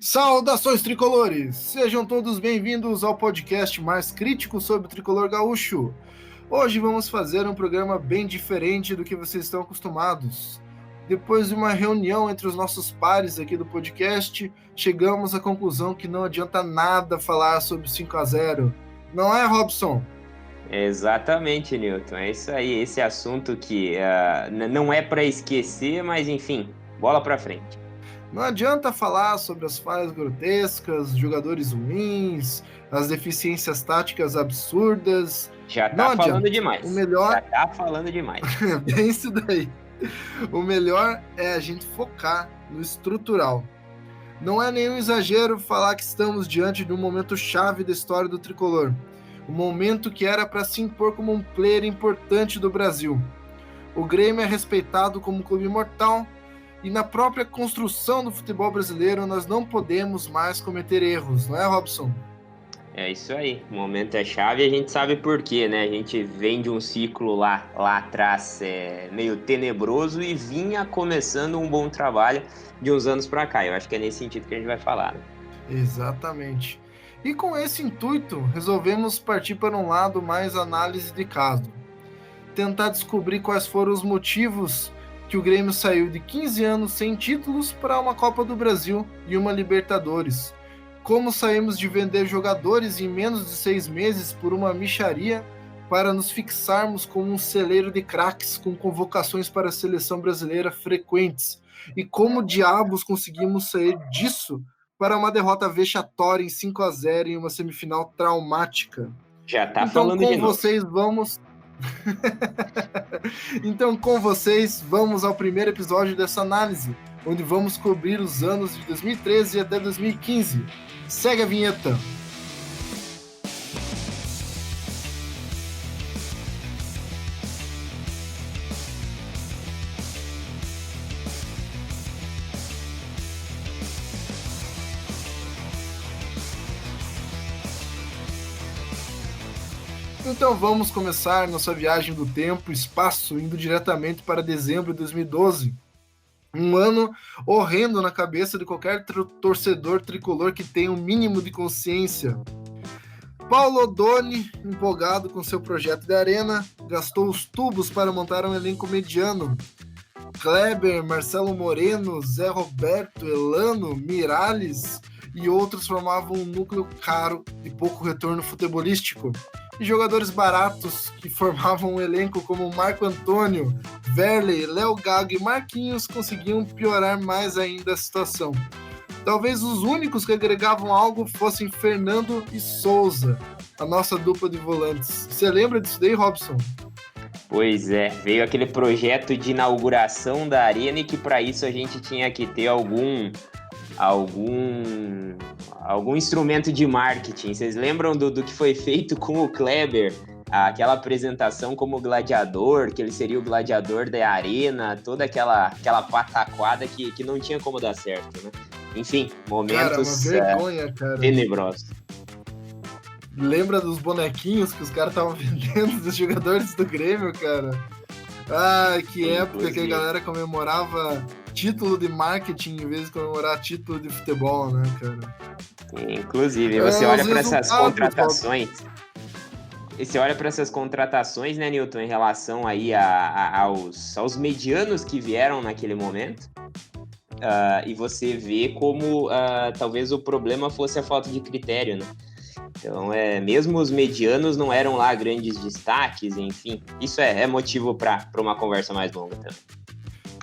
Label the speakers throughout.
Speaker 1: Saudações tricolores! Sejam todos bem-vindos ao podcast mais crítico sobre o tricolor gaúcho. Hoje vamos fazer um programa bem diferente do que vocês estão acostumados. Depois de uma reunião entre os nossos pares aqui do podcast, chegamos à conclusão que não adianta nada falar sobre o 5-0. Não é, Robson?
Speaker 2: Exatamente, Newton. É isso aí. Esse assunto que não é para esquecer, mas enfim, bola para frente.
Speaker 1: Não adianta falar sobre as falhas grotescas, jogadores ruins, as deficiências táticas absurdas.
Speaker 2: Já
Speaker 1: Não
Speaker 2: tá falando
Speaker 1: adianta.
Speaker 2: demais.
Speaker 1: O melhor...
Speaker 2: Já tá falando demais.
Speaker 1: Bem isso daí. O melhor é a gente focar no estrutural. Não é nenhum exagero falar que estamos diante de um momento chave da história do tricolor. Um momento que era para se impor como um player importante do Brasil. O Grêmio é respeitado como um clube imortal e na própria construção do futebol brasileiro nós não podemos mais cometer erros, não é, Robson?
Speaker 2: É isso aí. O momento é chave e a gente sabe por quê, né? A gente vem de um ciclo lá atrás meio tenebroso e vinha começando um bom trabalho de uns anos para cá. Eu acho que é nesse sentido que a gente vai falar, né?
Speaker 1: Exatamente. E com esse intuito, resolvemos partir para um lado mais análise de caso. Tentar descobrir quais foram os motivos que o Grêmio saiu de 15 anos sem títulos para uma Copa do Brasil e uma Libertadores. Como saímos de vender jogadores em menos de 6 meses por uma mixaria para nos fixarmos como um celeiro de craques com convocações para a seleção brasileira frequentes. E como diabos conseguimos sair disso para uma derrota vexatória em 5-0 em uma semifinal traumática.
Speaker 2: Já tá
Speaker 1: Então,
Speaker 2: falando de novo.
Speaker 1: Então, com vocês, vamos ao primeiro episódio dessa análise, onde vamos cobrir os anos de 2013 até 2015. Segue a vinheta. Então vamos começar nossa viagem do tempo e espaço, indo diretamente para dezembro de 2012. Um ano horrendo na cabeça de qualquer torcedor tricolor que tenha um mínimo de consciência. Paulo Odoni, empolgado com seu projeto de arena, gastou os tubos para montar um elenco mediano. Kleber, Marcelo Moreno, Zé Roberto, Elano, Miralles e outros formavam um núcleo caro de pouco retorno futebolístico. E jogadores baratos que formavam um elenco como Marco Antônio, Verley, Léo Gago e Marquinhos conseguiam piorar mais ainda a situação. Talvez os únicos que agregavam algo fossem Fernando e Souza, a nossa dupla de volantes. Você lembra disso daí, Robson?
Speaker 2: Pois é, veio aquele projeto de inauguração da arena e que para isso a gente tinha que ter algum instrumento de marketing. Vocês lembram do que foi feito com o Kleber? Aquela apresentação como gladiador, que ele seria o gladiador da arena, toda aquela pataquada que não tinha como dar certo, né? Enfim, momentos tenebrosos.
Speaker 1: Lembra dos bonequinhos que os caras estavam vendendo dos jogadores do Grêmio, cara? Ah, que época que a galera comemorava título de marketing em vez de comemorar título de futebol, né, cara?
Speaker 2: Inclusive, você olha para essas contratações. E você olha para essas contratações, né, Newton, em relação aí aos medianos que vieram naquele momento, e você vê como talvez o problema fosse a falta de critério, né? Então, mesmo os medianos não eram lá grandes destaques, enfim. Isso é motivo para uma conversa mais longa também.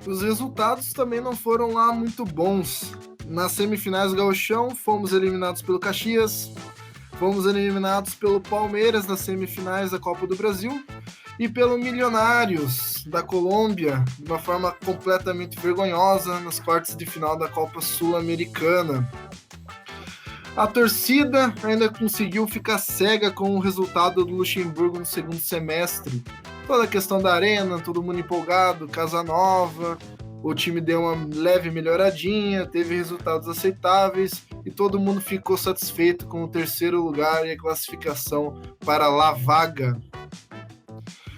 Speaker 1: Os resultados também não foram lá muito bons. Nas semifinais do Gauchão, fomos eliminados pelo Caxias, fomos eliminados pelo Palmeiras nas semifinais da Copa do Brasil e pelo Milionários da Colômbia, de uma forma completamente vergonhosa, nas quartas de final da Copa Sul-Americana. A torcida ainda conseguiu ficar cega com o resultado do Luxemburgo no segundo semestre. Toda a questão da arena, todo mundo empolgado, casa nova, o time deu uma leve melhoradinha, teve resultados aceitáveis e todo mundo ficou satisfeito com o terceiro lugar e a classificação para a La Vaga.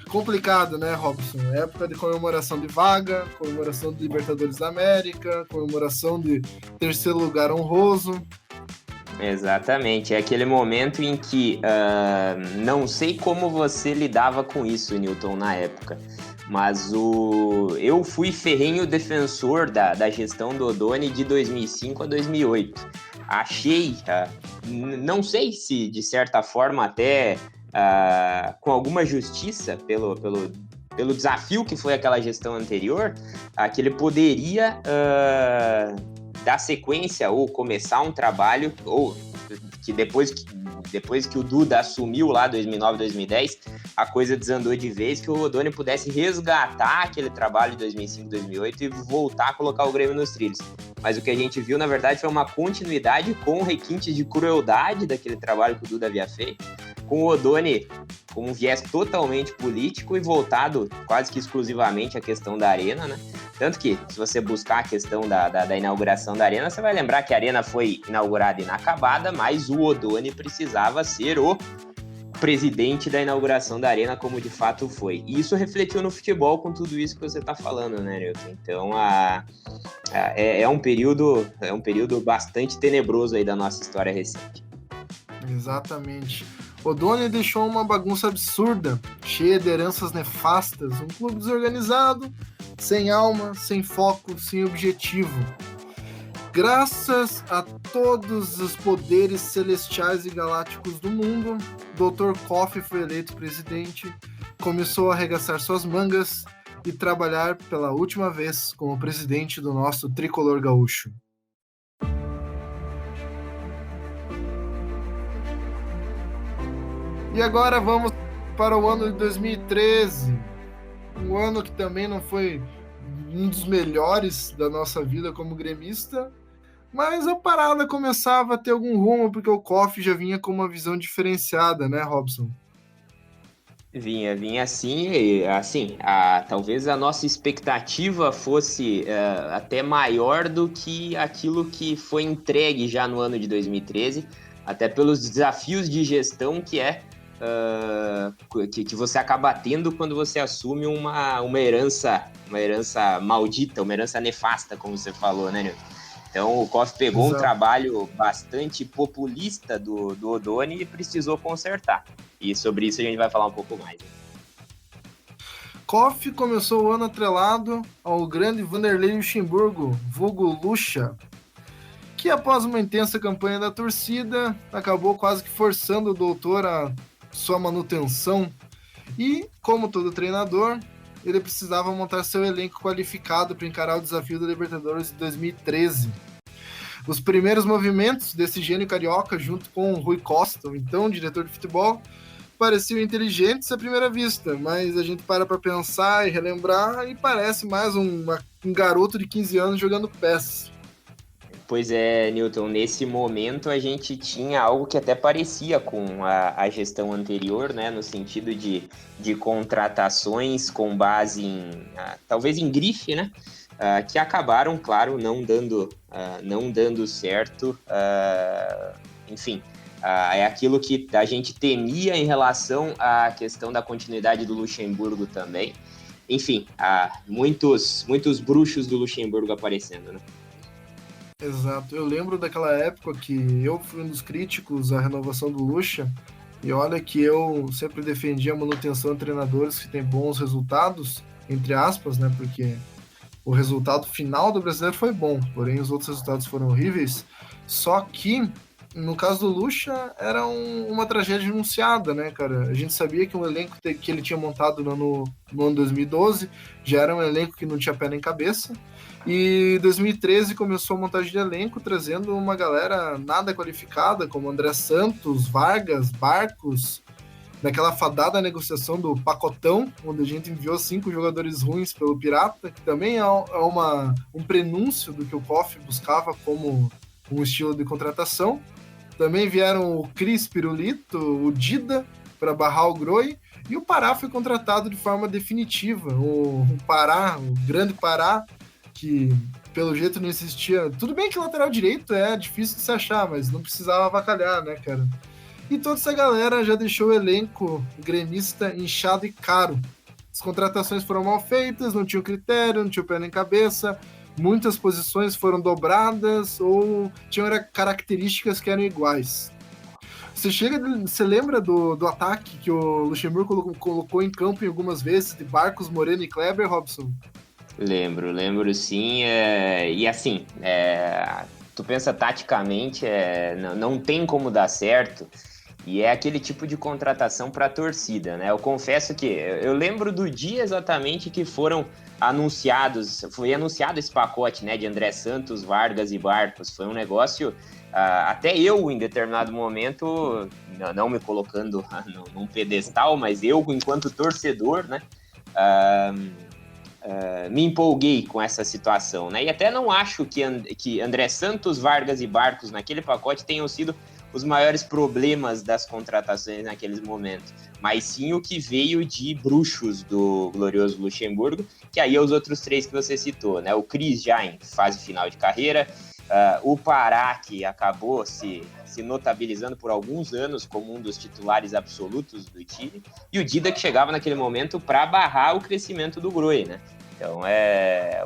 Speaker 1: complicado, né, Robson? Época de comemoração de vaga, comemoração de Libertadores da América, comemoração de terceiro lugar honroso.
Speaker 2: Exatamente, é aquele momento em que não sei como você lidava com isso, Newton, na época, mas eu fui ferrenho defensor da gestão do Odoni de 2005 a 2008. Achei, não sei se de certa forma até com alguma justiça pelo desafio que foi aquela gestão anterior, que ele poderia dar sequência ou começar um trabalho, ou que depois que o Duda assumiu lá 2009, 2010, a coisa desandou de vez, que o Odoni pudesse resgatar aquele trabalho de 2005, 2008 e voltar a colocar o Grêmio nos trilhos. Mas o que a gente viu, na verdade, foi uma continuidade com requintes de crueldade daquele trabalho que o Duda havia feito, com o Odoni com um viés totalmente político e voltado quase que exclusivamente à questão da Arena, né? Tanto que, se você buscar a questão da inauguração da Arena, você vai lembrar que a Arena foi inaugurada inacabada, mas o Odoni precisava ser o presidente da inauguração da Arena, como de fato foi. E isso refletiu no futebol com tudo isso que você está falando, né, Nilton? Então, é um período bastante tenebroso aí da nossa história recente.
Speaker 1: Exatamente. Odoni deixou uma bagunça absurda, cheia de heranças nefastas, um clube desorganizado, sem alma, sem foco, sem objetivo. Graças a todos os poderes celestiais e galácticos do mundo, Dr. Koff foi eleito presidente, começou a arregaçar suas mangas e trabalhar pela última vez como presidente do nosso tricolor gaúcho. E agora vamos para o ano de 2013, um ano que também não foi um dos melhores da nossa vida como gremista, mas a parada começava a ter algum rumo, porque o Koff já vinha com uma visão diferenciada, né, Robson?
Speaker 2: Vinha assim, e assim, talvez a nossa expectativa fosse até maior do que aquilo que foi entregue já no ano de 2013, até pelos desafios de gestão que você acaba tendo quando você assume uma herança maldita, uma herança nefasta, como você falou, né, Nilton? Então o Koff pegou um trabalho bastante populista do Odoni e precisou consertar. E sobre isso a gente vai falar um pouco mais. Né?
Speaker 1: Koff começou o ano atrelado ao grande Vanderlei Luxemburgo, vulgo Lucha, que após uma intensa campanha da torcida, acabou quase que forçando o doutor a sua manutenção. E, como todo treinador, ele precisava montar seu elenco qualificado para encarar o desafio da Libertadores de 2013. Os primeiros movimentos desse gênio carioca, junto com o Rui Costa, o então diretor de futebol, pareciam inteligentes à primeira vista, mas a gente para pensar e relembrar e parece mais um garoto de 15 anos jogando PES.
Speaker 2: Pois é, Nilton, nesse momento a gente tinha algo que até parecia com a gestão anterior, né, no sentido de contratações com base talvez em grife, né, que acabaram, claro, não dando certo, enfim, é aquilo que a gente temia em relação à questão da continuidade do Luxemburgo também, enfim, muitos bruxos do Luxemburgo aparecendo, né.
Speaker 1: Exato, eu lembro daquela época que eu fui um dos críticos à renovação do Lucha, e olha que eu sempre defendi a manutenção de treinadores que têm bons resultados, entre aspas, né, porque o resultado final do brasileiro foi bom, porém os outros resultados foram horríveis, só que no caso do Lucha era uma tragédia anunciada, né, cara? A gente sabia que o elenco que ele tinha montado no ano 2012 já era um elenco que não tinha pé nem cabeça, e 2013 começou a montagem de elenco, trazendo uma galera nada qualificada, como André Santos, Vargas, Barcos, naquela fadada negociação do pacotão, onde a gente enviou 5 jogadores ruins pelo Pirata, que também é um prenúncio do que o Koff buscava como um estilo de contratação. Também vieram o Cris Pirulito, o Dida, para barrar o Groi, e o Pará foi contratado de forma definitiva. O grande Pará, que pelo jeito não existia. Tudo bem que lateral direito é difícil de se achar, mas não precisava avacalhar, né, cara? E toda essa galera já deixou o elenco gremista inchado e caro. As contratações foram mal feitas, não tinha critério, não tinha pé nem cabeça, muitas posições foram dobradas ou tinham características que eram iguais. Você lembra do ataque que o Luxemburgo colocou em campo em algumas vezes, de Barcos, Moreno e Kleber, Robson?
Speaker 2: Lembro sim. E assim, tu pensa taticamente, não tem como dar certo. E é aquele tipo de contratação para a torcida, né? Eu confesso que eu lembro do dia exatamente que foi anunciado esse pacote, né, de André Santos, Vargas e Barcos. Foi um negócio, até eu, em determinado momento, não me colocando num pedestal, mas eu, enquanto torcedor, né, me empolguei com essa situação, né? E até não acho que André Santos, Vargas e Barcos naquele pacote tenham sido os maiores problemas das contratações naqueles momentos, mas sim o que veio de bruxos do glorioso Luxemburgo, que aí é os outros três que você citou, né? O Cris já em fase final de carreira, o Pará, que acabou se notabilizando por alguns anos como um dos titulares absolutos do time, e o Dida, que chegava naquele momento para barrar o crescimento do Groi, né? Então,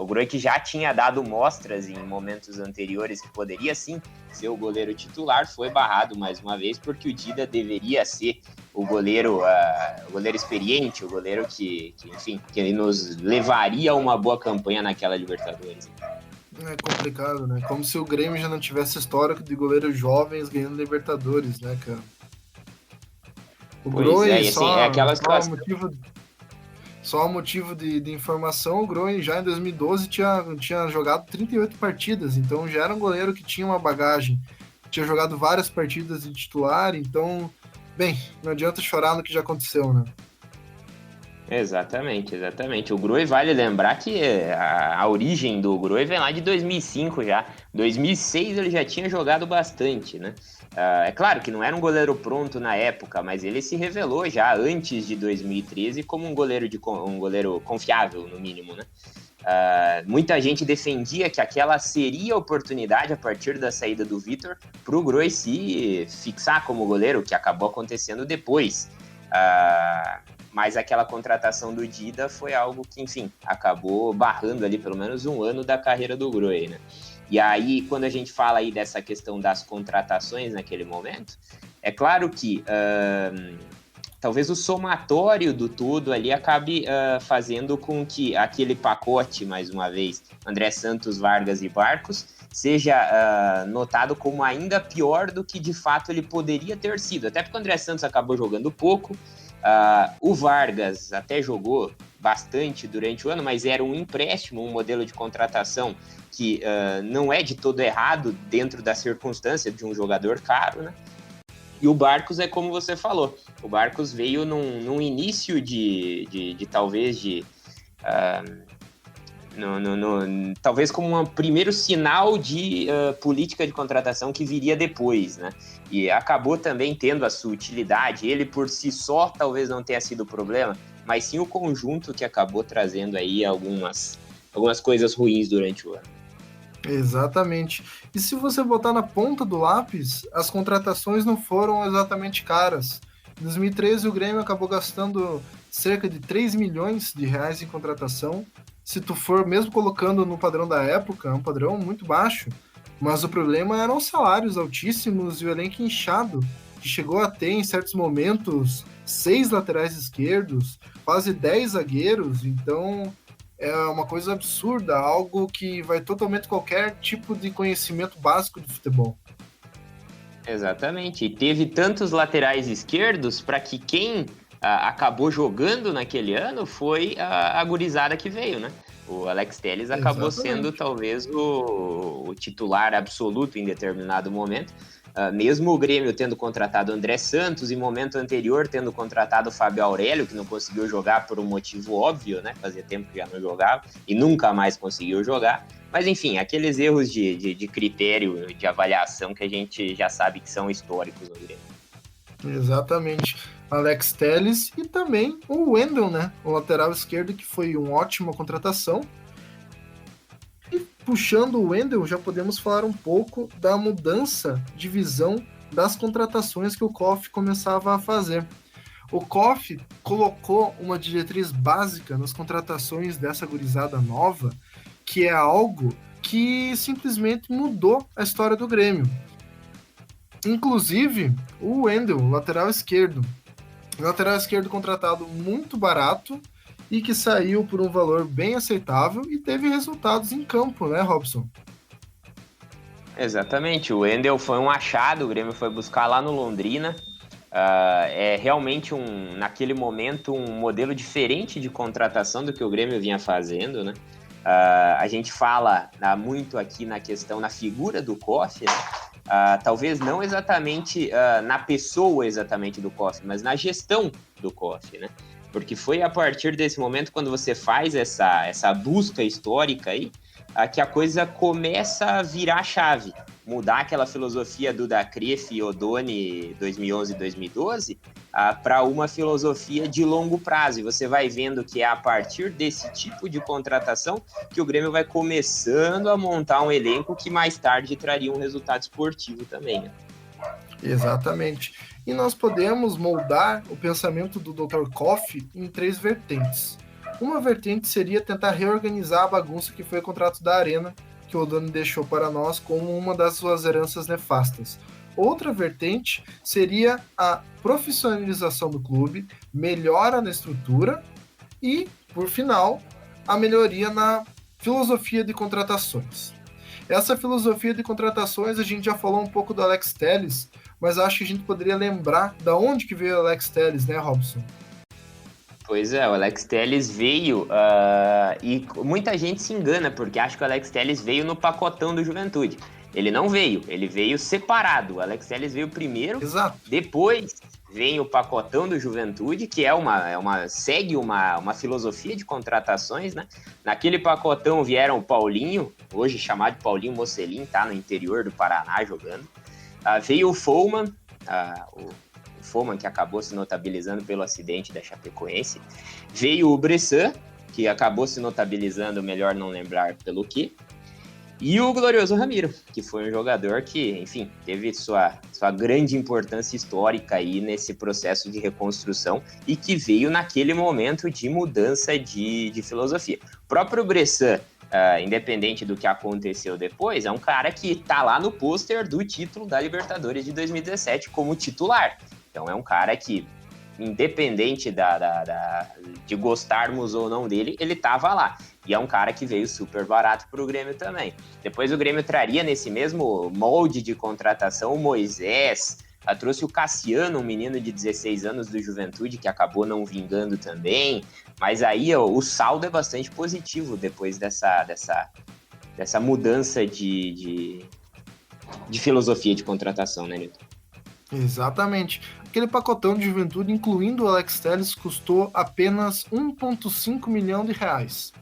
Speaker 2: o Groi, que já tinha dado mostras em momentos anteriores que poderia sim ser o goleiro titular, foi barrado mais uma vez, porque o Dida deveria ser o goleiro experiente, o goleiro que nos levaria a uma boa campanha naquela Libertadores.
Speaker 1: É complicado, né? Como se o Grêmio já não tivesse histórico de goleiros jovens ganhando Libertadores, né, cara? O Groi,
Speaker 2: assim,
Speaker 1: só motivo de informação, o Groi já em 2012 tinha jogado 38 partidas, então já era um goleiro que tinha uma bagagem, tinha jogado várias partidas de titular, então, bem, não adianta chorar no que já aconteceu, né?
Speaker 2: Exatamente. O Groi, vale lembrar que a origem do Groi vem lá de 2005 já. 2006 ele já tinha jogado bastante, né? É claro que não era um goleiro pronto na época, mas ele se revelou já antes de 2013 como um goleiro confiável, no mínimo, né? Muita gente defendia que aquela seria a oportunidade, a partir da saída do Vitor, para o Groi se fixar como goleiro, que acabou acontecendo depois. Mas aquela contratação do Dida foi algo que, enfim, acabou barrando ali pelo menos um ano da carreira do Groi, né? E aí, quando a gente fala aí dessa questão das contratações naquele momento, é claro que talvez o somatório do tudo ali acabe fazendo com que aquele pacote, mais uma vez, André Santos, Vargas e Barcos, seja notado como ainda pior do que de fato ele poderia ter sido. Até porque o André Santos acabou jogando pouco, o Vargas até jogou bastante durante o ano, mas era um empréstimo, um modelo de contratação que não é de todo errado dentro da circunstância de um jogador caro, né? E o Barcos é como você falou, o Barcos veio num início talvez como um primeiro sinal de política de contratação que viria depois, né? E acabou também tendo a sua utilidade. Ele por si só talvez não tenha sido o problema, mas sim o conjunto que acabou trazendo aí algumas coisas ruins durante o ano.
Speaker 1: Exatamente. E se você botar na ponta do lápis, as contratações não foram exatamente caras. Em 2013, o Grêmio acabou gastando cerca de 3 milhões de reais em contratação. Se tu for mesmo colocando no padrão da época, é um padrão muito baixo. Mas o problema eram os salários altíssimos e o elenco inchado, que chegou a ter, em certos momentos, 6 laterais esquerdos, quase 10 zagueiros. Então, é uma coisa absurda, algo que vai totalmente qualquer tipo de conhecimento básico de futebol.
Speaker 2: Exatamente. E teve tantos laterais esquerdos para que quem acabou jogando naquele ano foi a gurizada que veio, né? O Alex Telles acabou sendo talvez o titular absoluto em determinado momento. Mesmo o Grêmio tendo contratado André Santos, em momento anterior tendo contratado o Fábio Aurélio, que não conseguiu jogar por um motivo óbvio, né? Fazia tempo que já não jogava e nunca mais conseguiu jogar. Mas enfim, aqueles erros de critério, de avaliação que a gente já sabe que são históricos no Grêmio.
Speaker 1: Exatamente. Alex Telles e também o Wendel, né? O lateral esquerdo, que foi uma ótima contratação. E puxando o Wendel, já podemos falar um pouco da mudança de visão das contratações que o KOF começava a fazer. O COF colocou uma diretriz básica nas contratações dessa gurizada nova, que é algo que simplesmente mudou a história do Grêmio. Inclusive, o Wendel, lateral esquerdo contratado muito barato e que saiu por um valor bem aceitável e teve resultados em campo, né, Robson?
Speaker 2: Exatamente, o Wendel foi um achado, o Grêmio foi buscar lá no Londrina. É realmente, naquele momento, um modelo diferente de contratação do que o Grêmio vinha fazendo, né? A gente fala muito aqui na questão, na figura do COF, né? Talvez não exatamente na pessoa exatamente do COF, mas na gestão do COF, né? Porque foi a partir desse momento, quando você faz essa busca histórica aí, que a coisa começa a virar a chave, mudar aquela filosofia do da Cref e Odoni 2011-2012 para uma filosofia de longo prazo. E você vai vendo que é a partir desse tipo de contratação que o Grêmio vai começando a montar um elenco que mais tarde traria um resultado esportivo também, né?
Speaker 1: Exatamente. E nós podemos moldar o pensamento do Dr. Koff em 3 vertentes. Uma vertente seria tentar reorganizar a bagunça que foi o contrato da Arena, que o Odoni deixou para nós como uma das suas heranças nefastas. Outra vertente seria a profissionalização do clube, melhora na estrutura e, por final, a melhoria na filosofia de contratações. Essa filosofia de contratações, a gente já falou um pouco do Alex Telles, mas acho que a gente poderia lembrar da onde que veio o Alex Telles, né, Robson?
Speaker 2: Pois é, o Alex Telles veio e muita gente se engana porque acha que o Alex Telles veio no pacotão do Juventude. Ele não veio, ele veio separado. O Alex Telles veio primeiro,
Speaker 1: Exato.
Speaker 2: Depois vem o pacotão do Juventude, que segue uma filosofia de contratações, né? Naquele pacotão vieram o Paulinho, hoje chamado de Paulinho Mocelin, tá no interior do Paraná jogando. Veio o Follmann, o Follmann, que acabou se notabilizando pelo acidente da Chapecoense. Veio o Bressan, que acabou se notabilizando, melhor não lembrar pelo quê. E o glorioso Ramiro, que foi um jogador que, enfim, teve sua grande importância histórica aí nesse processo de reconstrução e que veio naquele momento de mudança de filosofia. O próprio Bressan, independente do que aconteceu depois, é um cara que tá lá no pôster do título da Libertadores de 2017 como titular. Então é um cara que, independente de gostarmos ou não dele, ele estava lá. E é um cara que veio super barato para o Grêmio também. Depois o Grêmio traria nesse mesmo molde de contratação o Moisés, trouxe o Cassiano, um menino de 16 anos do Juventude, que acabou não vingando também. Mas aí o saldo é bastante positivo depois dessa mudança de filosofia de contratação, né, Nilton?
Speaker 1: Exatamente. Aquele pacotão de Juventude, incluindo o Alex Telles, custou apenas 1,5 milhão de reais.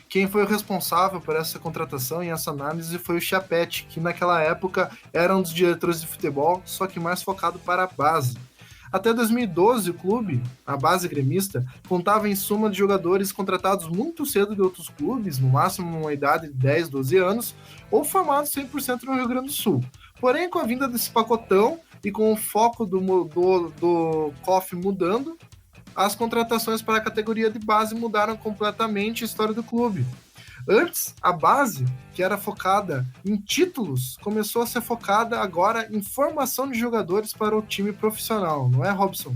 Speaker 1: Quem foi o responsável por essa contratação e essa análise foi o Chapette, que naquela época era um dos diretores de futebol, só que mais focado para a base. Até 2012, o clube, a base gremista, contava em suma de jogadores contratados muito cedo de outros clubes, no máximo uma idade de 10, 12 anos, ou formados 100% no Rio Grande do Sul. Porém, com a vinda desse pacotão e com o foco do COF mudando, as contratações para a categoria de base mudaram completamente a história do clube. Antes, a base, que era focada em títulos, começou a ser focada agora em formação de jogadores para o time profissional, não é, Robson?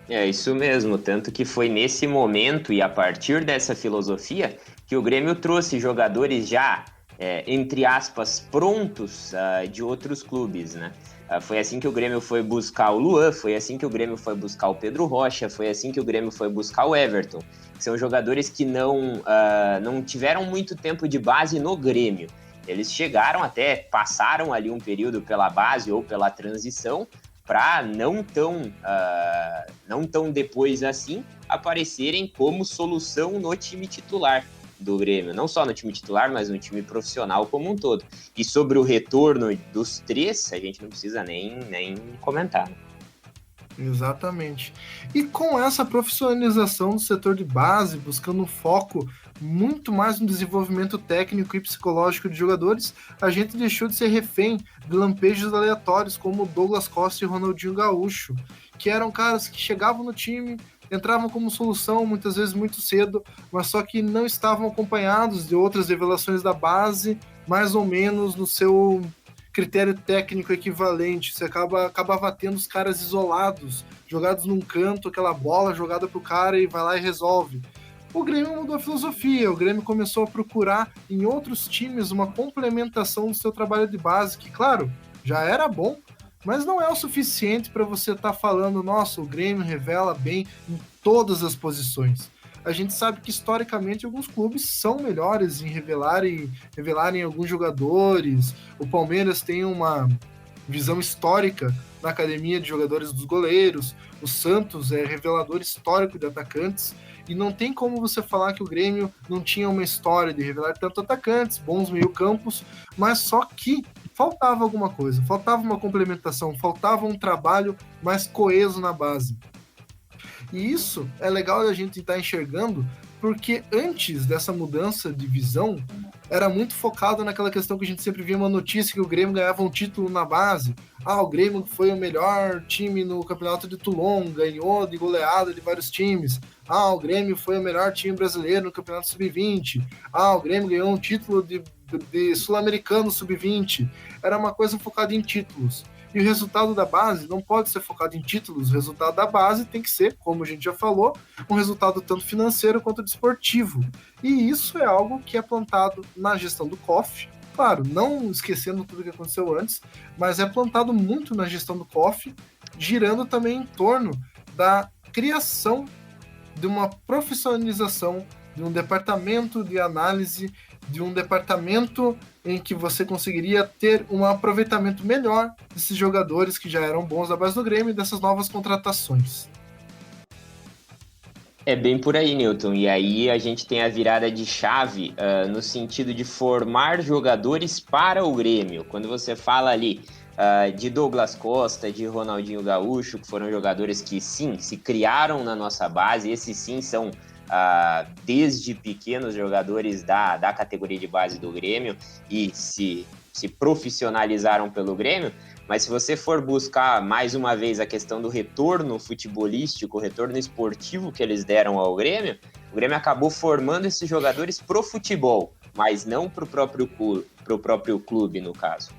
Speaker 2: É isso mesmo, tanto que foi nesse momento e a partir dessa filosofia que o Grêmio trouxe jogadores já, entre aspas, prontos de outros clubes, né? Foi assim que o Grêmio foi buscar o Luan, foi assim que o Grêmio foi buscar o Pedro Rocha, foi assim que o Grêmio foi buscar o Everton. São jogadores que não tiveram muito tempo de base no Grêmio. Eles chegaram até, passaram ali um período pela base ou pela transição, para não tão depois assim aparecerem como solução no time titular do Grêmio, não só no time titular, mas no time profissional como um todo. E sobre o retorno dos três, a gente não precisa nem comentar.
Speaker 1: Exatamente. E com essa profissionalização do setor de base, buscando um foco muito mais no desenvolvimento técnico e psicológico de jogadores, a gente deixou de ser refém de lampejos aleatórios como Douglas Costa e Ronaldinho Gaúcho, que eram caras que chegavam no time, entravam como solução muitas vezes muito cedo, mas só que não estavam acompanhados de outras revelações da base, mais ou menos no seu critério técnico equivalente. Você acabava tendo os caras isolados, jogados num canto, aquela bola jogada pro cara e vai lá e resolve. O Grêmio mudou a filosofia, o Grêmio começou a procurar em outros times uma complementação do seu trabalho de base, que, claro, já era bom, mas não é o suficiente para você estar falando, nossa, o Grêmio revela bem em todas as posições. A gente sabe que historicamente alguns clubes são melhores em revelarem alguns jogadores. O Palmeiras tem uma visão histórica na academia de jogadores dos goleiros. O Santos é revelador histórico de atacantes. E não tem como você falar que o Grêmio não tinha uma história de revelar tanto atacantes, bons meio-campos, mas só que faltava alguma coisa, faltava uma complementação, faltava um trabalho mais coeso na base. E isso é legal a gente estar enxergando, porque antes dessa mudança de visão, era muito focado naquela questão que a gente sempre via uma notícia que o Grêmio ganhava um título na base. O Grêmio foi o melhor time no campeonato de Toulon, ganhou de goleada de vários times. O Grêmio foi o melhor time brasileiro no campeonato sub-20. O Grêmio ganhou um título de sul-americano sub-20. Era uma coisa focada em títulos. E o resultado da base não pode ser focado em títulos. O resultado da base tem que ser, como a gente já falou, um resultado tanto financeiro quanto desportivo. E isso é algo que é plantado na gestão do COF. Claro, não esquecendo tudo que aconteceu antes, mas é plantado muito na gestão do COF, girando também em torno da criação de uma profissionalização de um departamento de análise, de um departamento em que você conseguiria ter um aproveitamento melhor desses jogadores que já eram bons da base do Grêmio e dessas novas contratações.
Speaker 2: É bem por aí, Newton. E aí a gente tem a virada de chave no sentido de formar jogadores para o Grêmio. Quando você fala ali de Douglas Costa, de Ronaldinho Gaúcho, que foram jogadores que, sim, se criaram na nossa base. Esses, sim, são desde pequenos jogadores da categoria de base do Grêmio e se profissionalizaram pelo Grêmio. Mas se você for buscar mais uma vez a questão do retorno futebolístico, o retorno esportivo que eles deram ao Grêmio, o Grêmio acabou formando esses jogadores pro futebol, mas não pro próprio clube, no caso.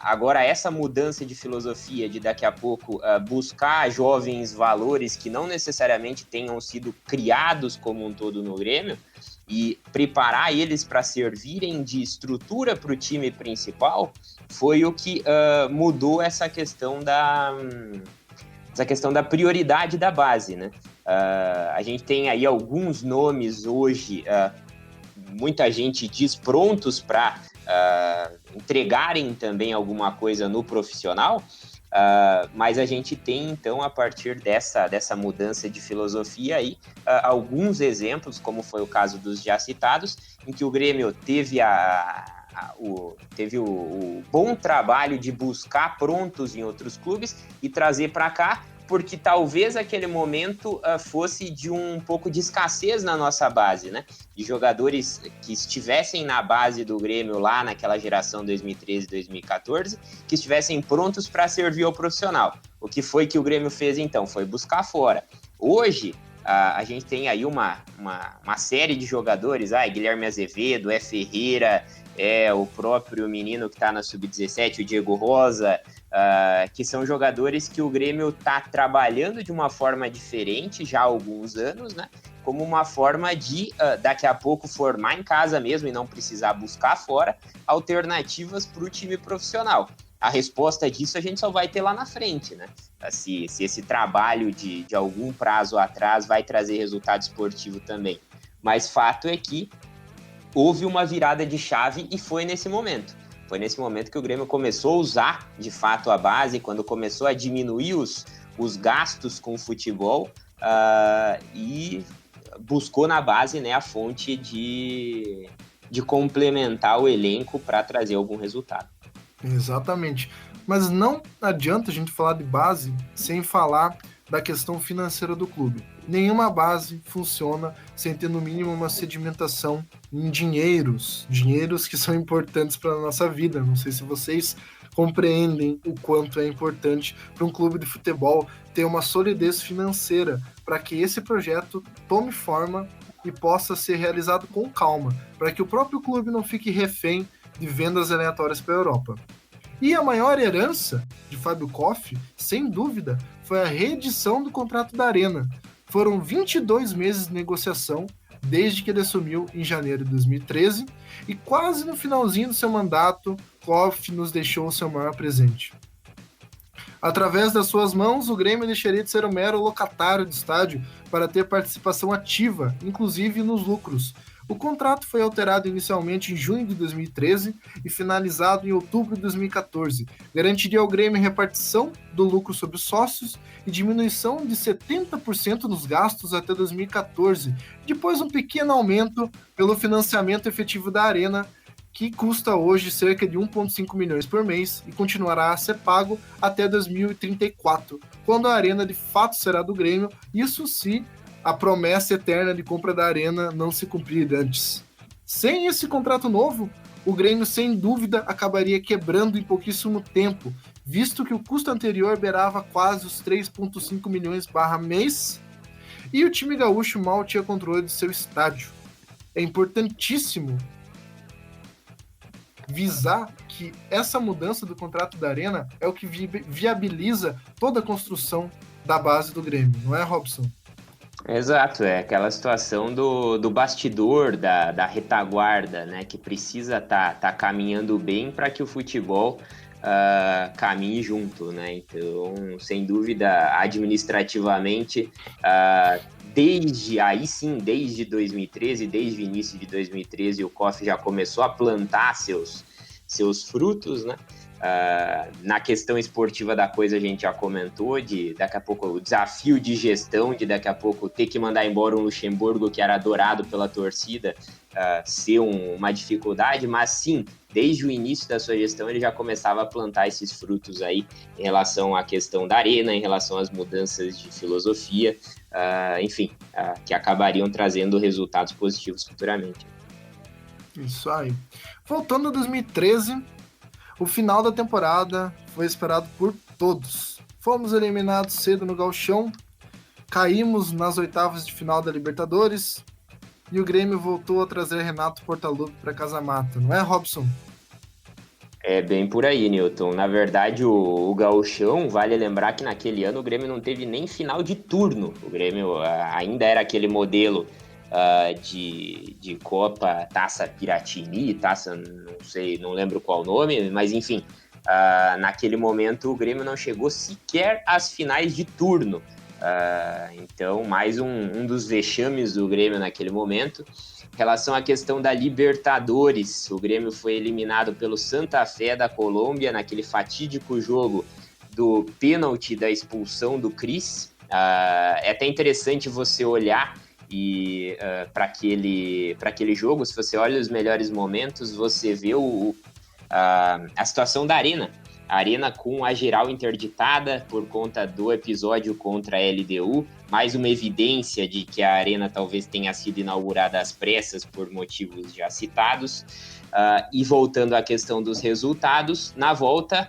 Speaker 2: Agora, essa mudança de filosofia de daqui a pouco buscar jovens valores que não necessariamente tenham sido criados como um todo no Grêmio e preparar eles para servirem de estrutura para o time principal, foi o que mudou essa questão da prioridade da base, né? A gente tem aí alguns nomes hoje, muita gente diz prontos para entregarem também alguma coisa no profissional, mas a gente tem, então, a partir dessa mudança de filosofia aí, alguns exemplos, como foi o caso dos já citados, em que o Grêmio teve o bom trabalho de buscar prontos em outros clubes e trazer para cá, porque talvez aquele momento fosse de um pouco de escassez na nossa base, né? De jogadores que estivessem na base do Grêmio lá naquela geração 2013, 2014, que estivessem prontos para servir ao profissional. O que foi que o Grêmio fez então? Foi buscar fora. Hoje, a gente tem aí uma série de jogadores, Guilherme Azevedo, Ferreira, o próprio menino que está na Sub-17, o Diego Rosa, que são jogadores que o Grêmio está trabalhando de uma forma diferente já há alguns anos, né? Como uma forma de, daqui a pouco, formar em casa mesmo e não precisar buscar fora alternativas para o time profissional. A resposta disso a gente só vai ter lá na frente, né? Se esse trabalho de algum prazo atrás vai trazer resultado esportivo também. Mas fato é que houve uma virada de chave e foi nesse momento. Foi nesse momento que o Grêmio começou a usar, de fato, a base, quando começou a diminuir os gastos com o futebol e buscou na base, né, a fonte de complementar o elenco para trazer algum resultado.
Speaker 1: Exatamente. Mas não adianta a gente falar de base sem falar da questão financeira do clube. Nenhuma base funciona sem ter no mínimo uma sedimentação em dinheiros que são importantes para a nossa vida. Não sei se vocês compreendem o quanto é importante para um clube de futebol ter uma solidez financeira para que esse projeto tome forma e possa ser realizado com calma, para que o próprio clube não fique refém de vendas aleatórias para a Europa. E a maior herança de Fábio Koff, sem dúvida, foi a reedição do contrato da Arena. Foram 22 meses de negociação desde que ele assumiu em janeiro de 2013 e quase no finalzinho do seu mandato, Koff nos deixou o seu maior presente. Através das suas mãos, o Grêmio deixaria de ser um mero locatário do estádio para ter participação ativa, inclusive nos lucros. O contrato foi alterado inicialmente em junho de 2013 e finalizado em outubro de 2014. Garantiria ao Grêmio repartição do lucro sobre os sócios e diminuição de 70% nos gastos até 2014. Depois um pequeno aumento pelo financiamento efetivo da Arena, que custa hoje cerca de 1,5 milhões por mês e continuará a ser pago até 2034, quando a Arena de fato será do Grêmio, isso se a promessa eterna de compra da Arena não se cumprir antes. Sem esse contrato novo, o Grêmio sem dúvida acabaria quebrando em pouquíssimo tempo, visto que o custo anterior beirava quase os 3,5 milhões mês e o time gaúcho mal tinha controle de seu estádio. É importantíssimo visar que essa mudança do contrato da Arena é o que viabiliza toda a construção da base do Grêmio, não é, Robson?
Speaker 2: Exato, é aquela situação do bastidor, da retaguarda, né, que precisa tá caminhando bem para que o futebol caminhe junto, né? Então, sem dúvida, administrativamente, desde 2013, desde o início de 2013, o Koff já começou a plantar seus frutos, né? Na questão esportiva da coisa a gente já comentou, de daqui a pouco o desafio de gestão, de daqui a pouco ter que mandar embora um Luxemburgo que era adorado pela torcida, ser uma dificuldade, mas sim, desde o início da sua gestão ele já começava a plantar esses frutos aí em relação à questão da Arena, em relação às mudanças de filosofia, enfim, que acabariam trazendo resultados positivos futuramente.
Speaker 1: Isso aí. Voltando a 2013, o final da temporada foi esperado por todos. Fomos eliminados cedo no Gauchão, caímos nas oitavas de final da Libertadores e o Grêmio voltou a trazer Renato Portaluppi para Casa Mata, não é, Robson?
Speaker 2: É bem por aí, Newton. Na verdade, o Gauchão, vale lembrar que naquele ano o Grêmio não teve nem final de turno. O Grêmio ainda era aquele modelo de Copa, Taça Piratini, Taça, não sei, não lembro qual nome, mas enfim, naquele momento o Grêmio não chegou sequer às finais de turno. Então, mais um dos vexames do Grêmio naquele momento. Em relação à questão da Libertadores, o Grêmio foi eliminado pelo Santa Fé da Colômbia naquele fatídico jogo do pênalti da expulsão do Cris. É até interessante você olhar para aquele jogo. Se você olha os melhores momentos, você vê a situação da Arena. A Arena com a geral interditada por conta do episódio contra a LDU, mais uma evidência de que a Arena talvez tenha sido inaugurada às pressas por motivos já citados. E voltando à questão dos resultados, na volta,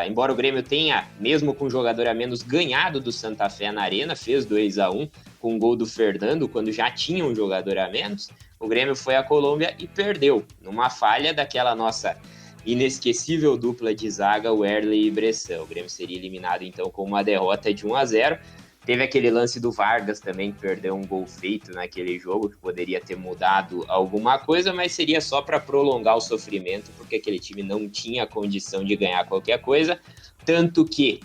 Speaker 2: embora o Grêmio tenha, mesmo com um jogador a menos, ganhado do Santa Fé na Arena, fez 2-1 com o gol do Fernando, quando já tinha um jogador a menos, o Grêmio foi à Colômbia e perdeu, numa falha daquela nossa inesquecível dupla de zaga, Wehrle e Bressan. O Grêmio seria eliminado então com uma derrota de 1-0. Teve aquele lance do Vargas também, que perdeu um gol feito naquele jogo, que poderia ter mudado alguma coisa, mas seria só para prolongar o sofrimento, porque aquele time não tinha condição de ganhar qualquer coisa. Tanto que,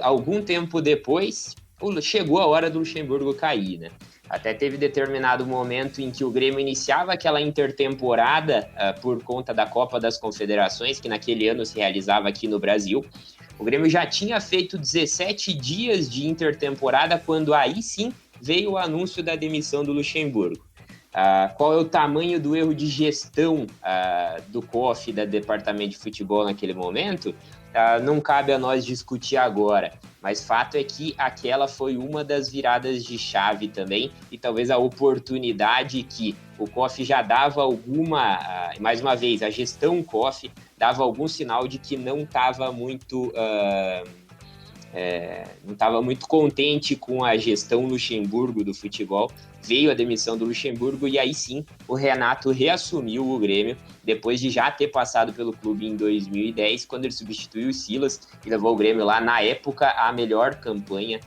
Speaker 2: algum tempo depois, chegou a hora do Luxemburgo cair, né? Até teve determinado momento em que o Grêmio iniciava aquela intertemporada por conta da Copa das Confederações, que naquele ano se realizava aqui no Brasil. O Grêmio já tinha feito 17 dias de intertemporada, quando aí sim veio o anúncio da demissão do Luxemburgo. Qual é o tamanho do erro de gestão do COF, da Departamento de Futebol naquele momento? não cabe a nós discutir agora, mas fato é que aquela foi uma das viradas de chave também, e talvez a oportunidade que o COF já dava mais uma vez, a gestão COF dava algum sinal de que não estava muito contente com a gestão Luxemburgo do futebol. Veio a demissão do Luxemburgo e aí sim o Renato reassumiu o Grêmio, depois de já ter passado pelo clube em 2010, quando ele substituiu o Silas e levou o Grêmio lá, na época, a melhor campanha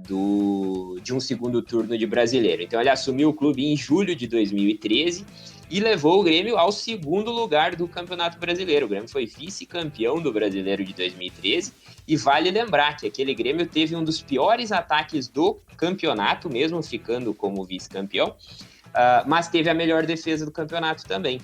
Speaker 2: de um segundo turno de Brasileiro. Então ele assumiu o clube em julho de 2013 e levou o Grêmio ao segundo lugar do Campeonato Brasileiro. O Grêmio foi vice-campeão do Brasileiro de 2013 e vale lembrar que aquele Grêmio teve um dos piores ataques do campeonato, mesmo ficando como vice-campeão, mas teve a melhor defesa do campeonato também.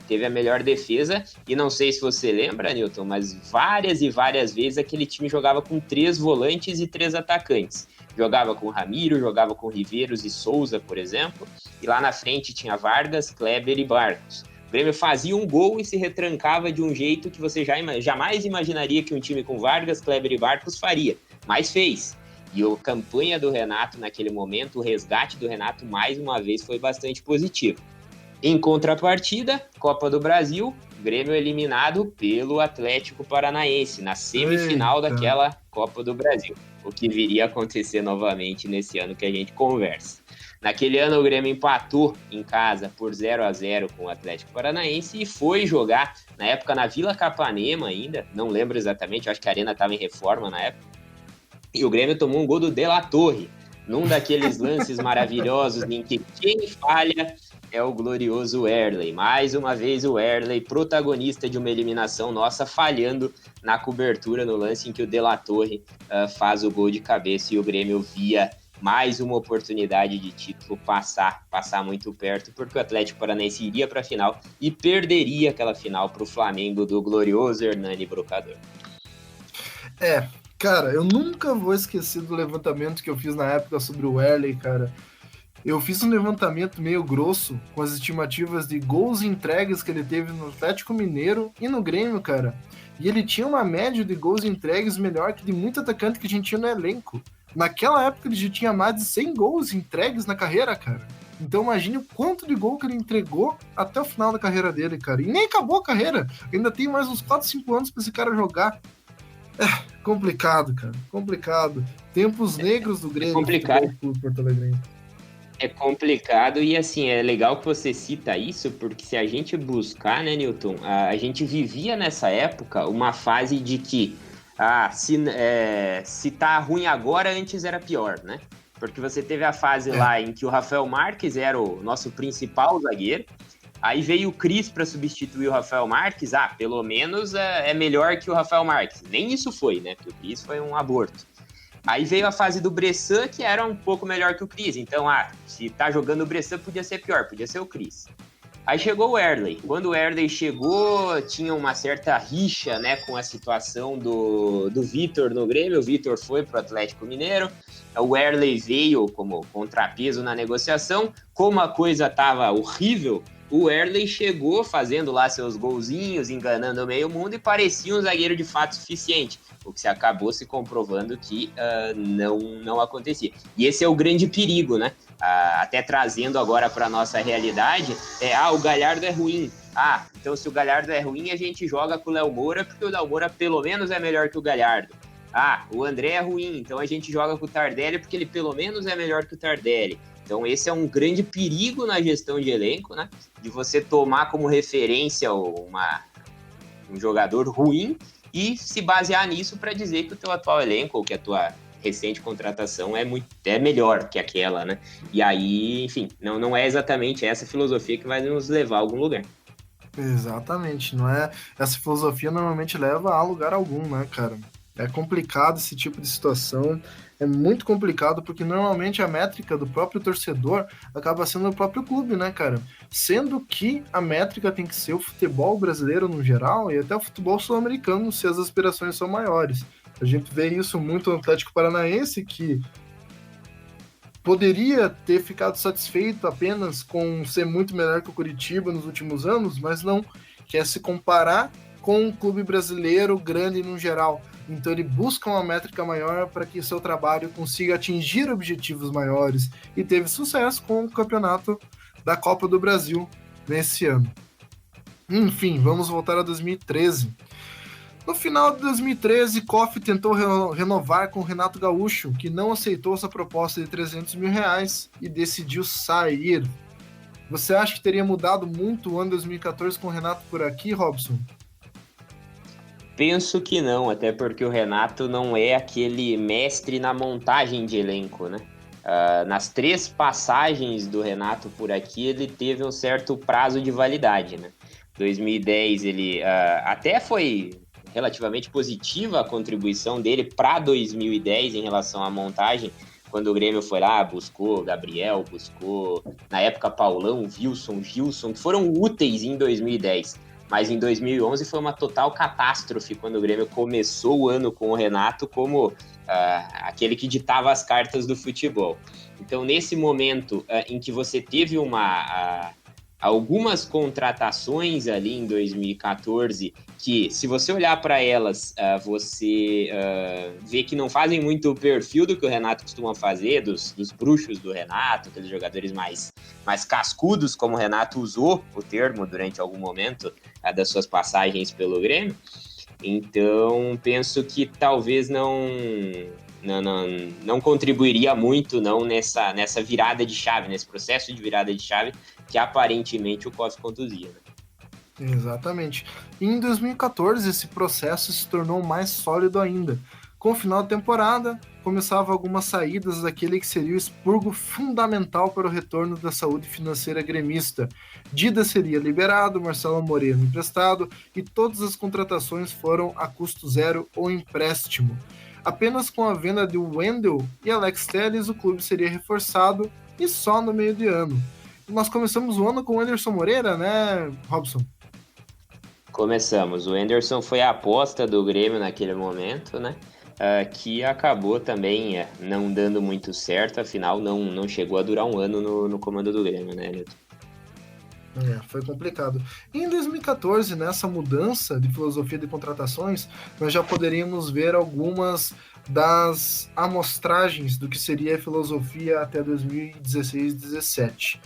Speaker 2: Teve a melhor defesa, e não sei se você lembra, Newton, mas várias e várias vezes aquele time jogava com 3 volantes e 3 atacantes. Jogava com Ramiro, jogava com Riveiros e Souza, por exemplo, e lá na frente tinha Vargas, Kleber e Barcos. O Grêmio fazia um gol e se retrancava de um jeito que você jamais imaginaria que um time com Vargas, Kleber e Barcos faria, mas fez. E a campanha do Renato naquele momento, o resgate do Renato, mais uma vez, foi bastante positivo. Em contrapartida, Copa do Brasil, Grêmio eliminado pelo Atlético Paranaense, na semifinal daquela Copa do Brasil. O que viria a acontecer novamente nesse ano que a gente conversa. Naquele ano, o Grêmio empatou em casa por 0-0 com o Atlético Paranaense e foi jogar, na época, na Vila Capanema ainda, não lembro exatamente, acho que a Arena estava em reforma na época, e o Grêmio tomou um gol do De La Torre, num daqueles lances maravilhosos em que quem falha é o glorioso Wehrley. Mais uma vez o Wehrley, protagonista de uma eliminação nossa, falhando na cobertura no lance em que o De La Torre faz o gol de cabeça e o Grêmio via mais uma oportunidade de título passar muito perto, porque o Atlético Paranaense iria para a final e perderia aquela final para o Flamengo do glorioso Hernani Brocador.
Speaker 1: Cara, eu nunca vou esquecer do levantamento que eu fiz na época sobre o Wehrley, cara. Eu fiz um levantamento meio grosso com as estimativas de gols entregues que ele teve no Atlético Mineiro e no Grêmio, cara. E ele tinha uma média de gols entregues melhor que de muito atacante que a gente tinha no elenco. Naquela época ele já tinha mais de 100 gols entregues na carreira, cara. Então imagine o quanto de gol que ele entregou até o final da carreira dele, cara. E nem acabou a carreira. Ainda tem mais uns 4, 5 anos pra esse cara jogar. Complicado, cara. Complicado. Tempos negros do Grêmio.
Speaker 2: Complicado.
Speaker 1: Porto Alegre.
Speaker 2: É complicado e, assim, é legal que você cita isso, porque se a gente buscar, né, Newton, a gente vivia nessa época uma fase de que se tá ruim agora, antes era pior, né? Porque você teve a fase lá em que o Rafael Marques era o nosso principal zagueiro, aí veio o Cris para substituir o Rafael Marques, pelo menos é melhor que o Rafael Marques. Nem isso foi, né? Porque o Cris foi um aborto. Aí veio a fase do Bressan, que era um pouco melhor que o Cris. Então, se tá jogando o Bressan, podia ser pior, podia ser o Cris. Aí chegou o Wehrley. Quando o Wehrley chegou, tinha uma certa rixa, né, com a situação do Vitor no Grêmio. O Vitor foi pro Atlético Mineiro. O Wehrley veio como contrapeso na negociação. Como a coisa tava horrível, o Wehrley chegou fazendo lá seus golzinhos, enganando o meio mundo e parecia um zagueiro de fato suficiente, o que se acabou se comprovando que não acontecia. E esse é o grande perigo, né? Até trazendo agora para a nossa realidade, o Galhardo é ruim. Então se o Galhardo é ruim, a gente joga com o Léo Moura, porque o Léo Moura pelo menos é melhor que o Galhardo. O André é ruim, então a gente joga com o Tardelli, porque ele pelo menos é melhor que o Tardelli. Então esse é um grande perigo na gestão de elenco, né? De você tomar como referência um jogador ruim e se basear nisso para dizer que o teu atual elenco ou que a tua recente contratação é melhor que aquela, né? E aí, enfim, não é exatamente essa filosofia que vai nos levar a algum lugar.
Speaker 1: Exatamente, não é? Essa filosofia normalmente leva a lugar algum, né, cara? É complicado esse tipo de situação, é muito complicado porque normalmente a métrica do próprio torcedor acaba sendo o próprio clube, né, cara? Sendo que a métrica tem que ser o futebol brasileiro no geral e até o futebol sul-americano se as aspirações são maiores. A gente vê isso muito no Atlético Paranaense, que poderia ter ficado satisfeito apenas com ser muito melhor que o Curitiba nos últimos anos, mas não quer se comparar com um clube brasileiro grande no geral. Então ele busca uma métrica maior para que seu trabalho consiga atingir objetivos maiores e teve sucesso com o campeonato da Copa do Brasil nesse ano. Enfim, vamos voltar a 2013. No final de 2013, Koff tentou renovar com Renato Gaúcho, que não aceitou sua proposta de R$300 mil e decidiu sair. Você acha que teria mudado muito o ano 2014 com o Renato por aqui, Robson?
Speaker 2: Penso que não, até porque o Renato não é aquele mestre na montagem de elenco, né? Nas 3 passagens do Renato por aqui, ele teve um certo prazo de validade, né? 2010 ele até foi relativamente positiva a contribuição dele para 2010 em relação à montagem, quando o Grêmio foi lá, buscou Gabriel, buscou na época Paulão, Wilson, Gilson, que foram úteis em 2010, mas em 2011 foi uma total catástrofe quando o Grêmio começou o ano com o Renato como aquele que ditava as cartas do futebol. Então nesse momento em que você teve algumas contratações ali em 2014 que, se você olhar para elas, você vê que não fazem muito o perfil do que o Renato costuma fazer, dos bruxos do Renato, aqueles jogadores mais cascudos, como o Renato usou o termo durante algum momento das suas passagens pelo Grêmio. Então, penso que talvez não contribuiria muito não nessa virada de chave, nesse processo de virada de chave que aparentemente o Koff conduzia. Né?
Speaker 1: Exatamente. E em 2014 esse processo se tornou mais sólido ainda. Com o final da temporada, começavam algumas saídas daquele que seria o expurgo fundamental para o retorno da saúde financeira gremista. Dida seria liberado, Marcelo Moreno emprestado e todas as contratações foram a custo zero ou empréstimo. Apenas com a venda de Wendel e Alex Telles o clube seria reforçado e só no meio de ano. Nós começamos o ano com o Anderson Moreira, né, Robson?
Speaker 2: Começamos. O Anderson foi a aposta do Grêmio naquele momento, né? Que acabou também não dando muito certo, afinal não chegou a durar um ano no comando do Grêmio, né, Nilton?
Speaker 1: Foi complicado. E em 2014, nessa mudança de filosofia de contratações, nós já poderíamos ver algumas das amostragens do que seria a filosofia até 2016-17.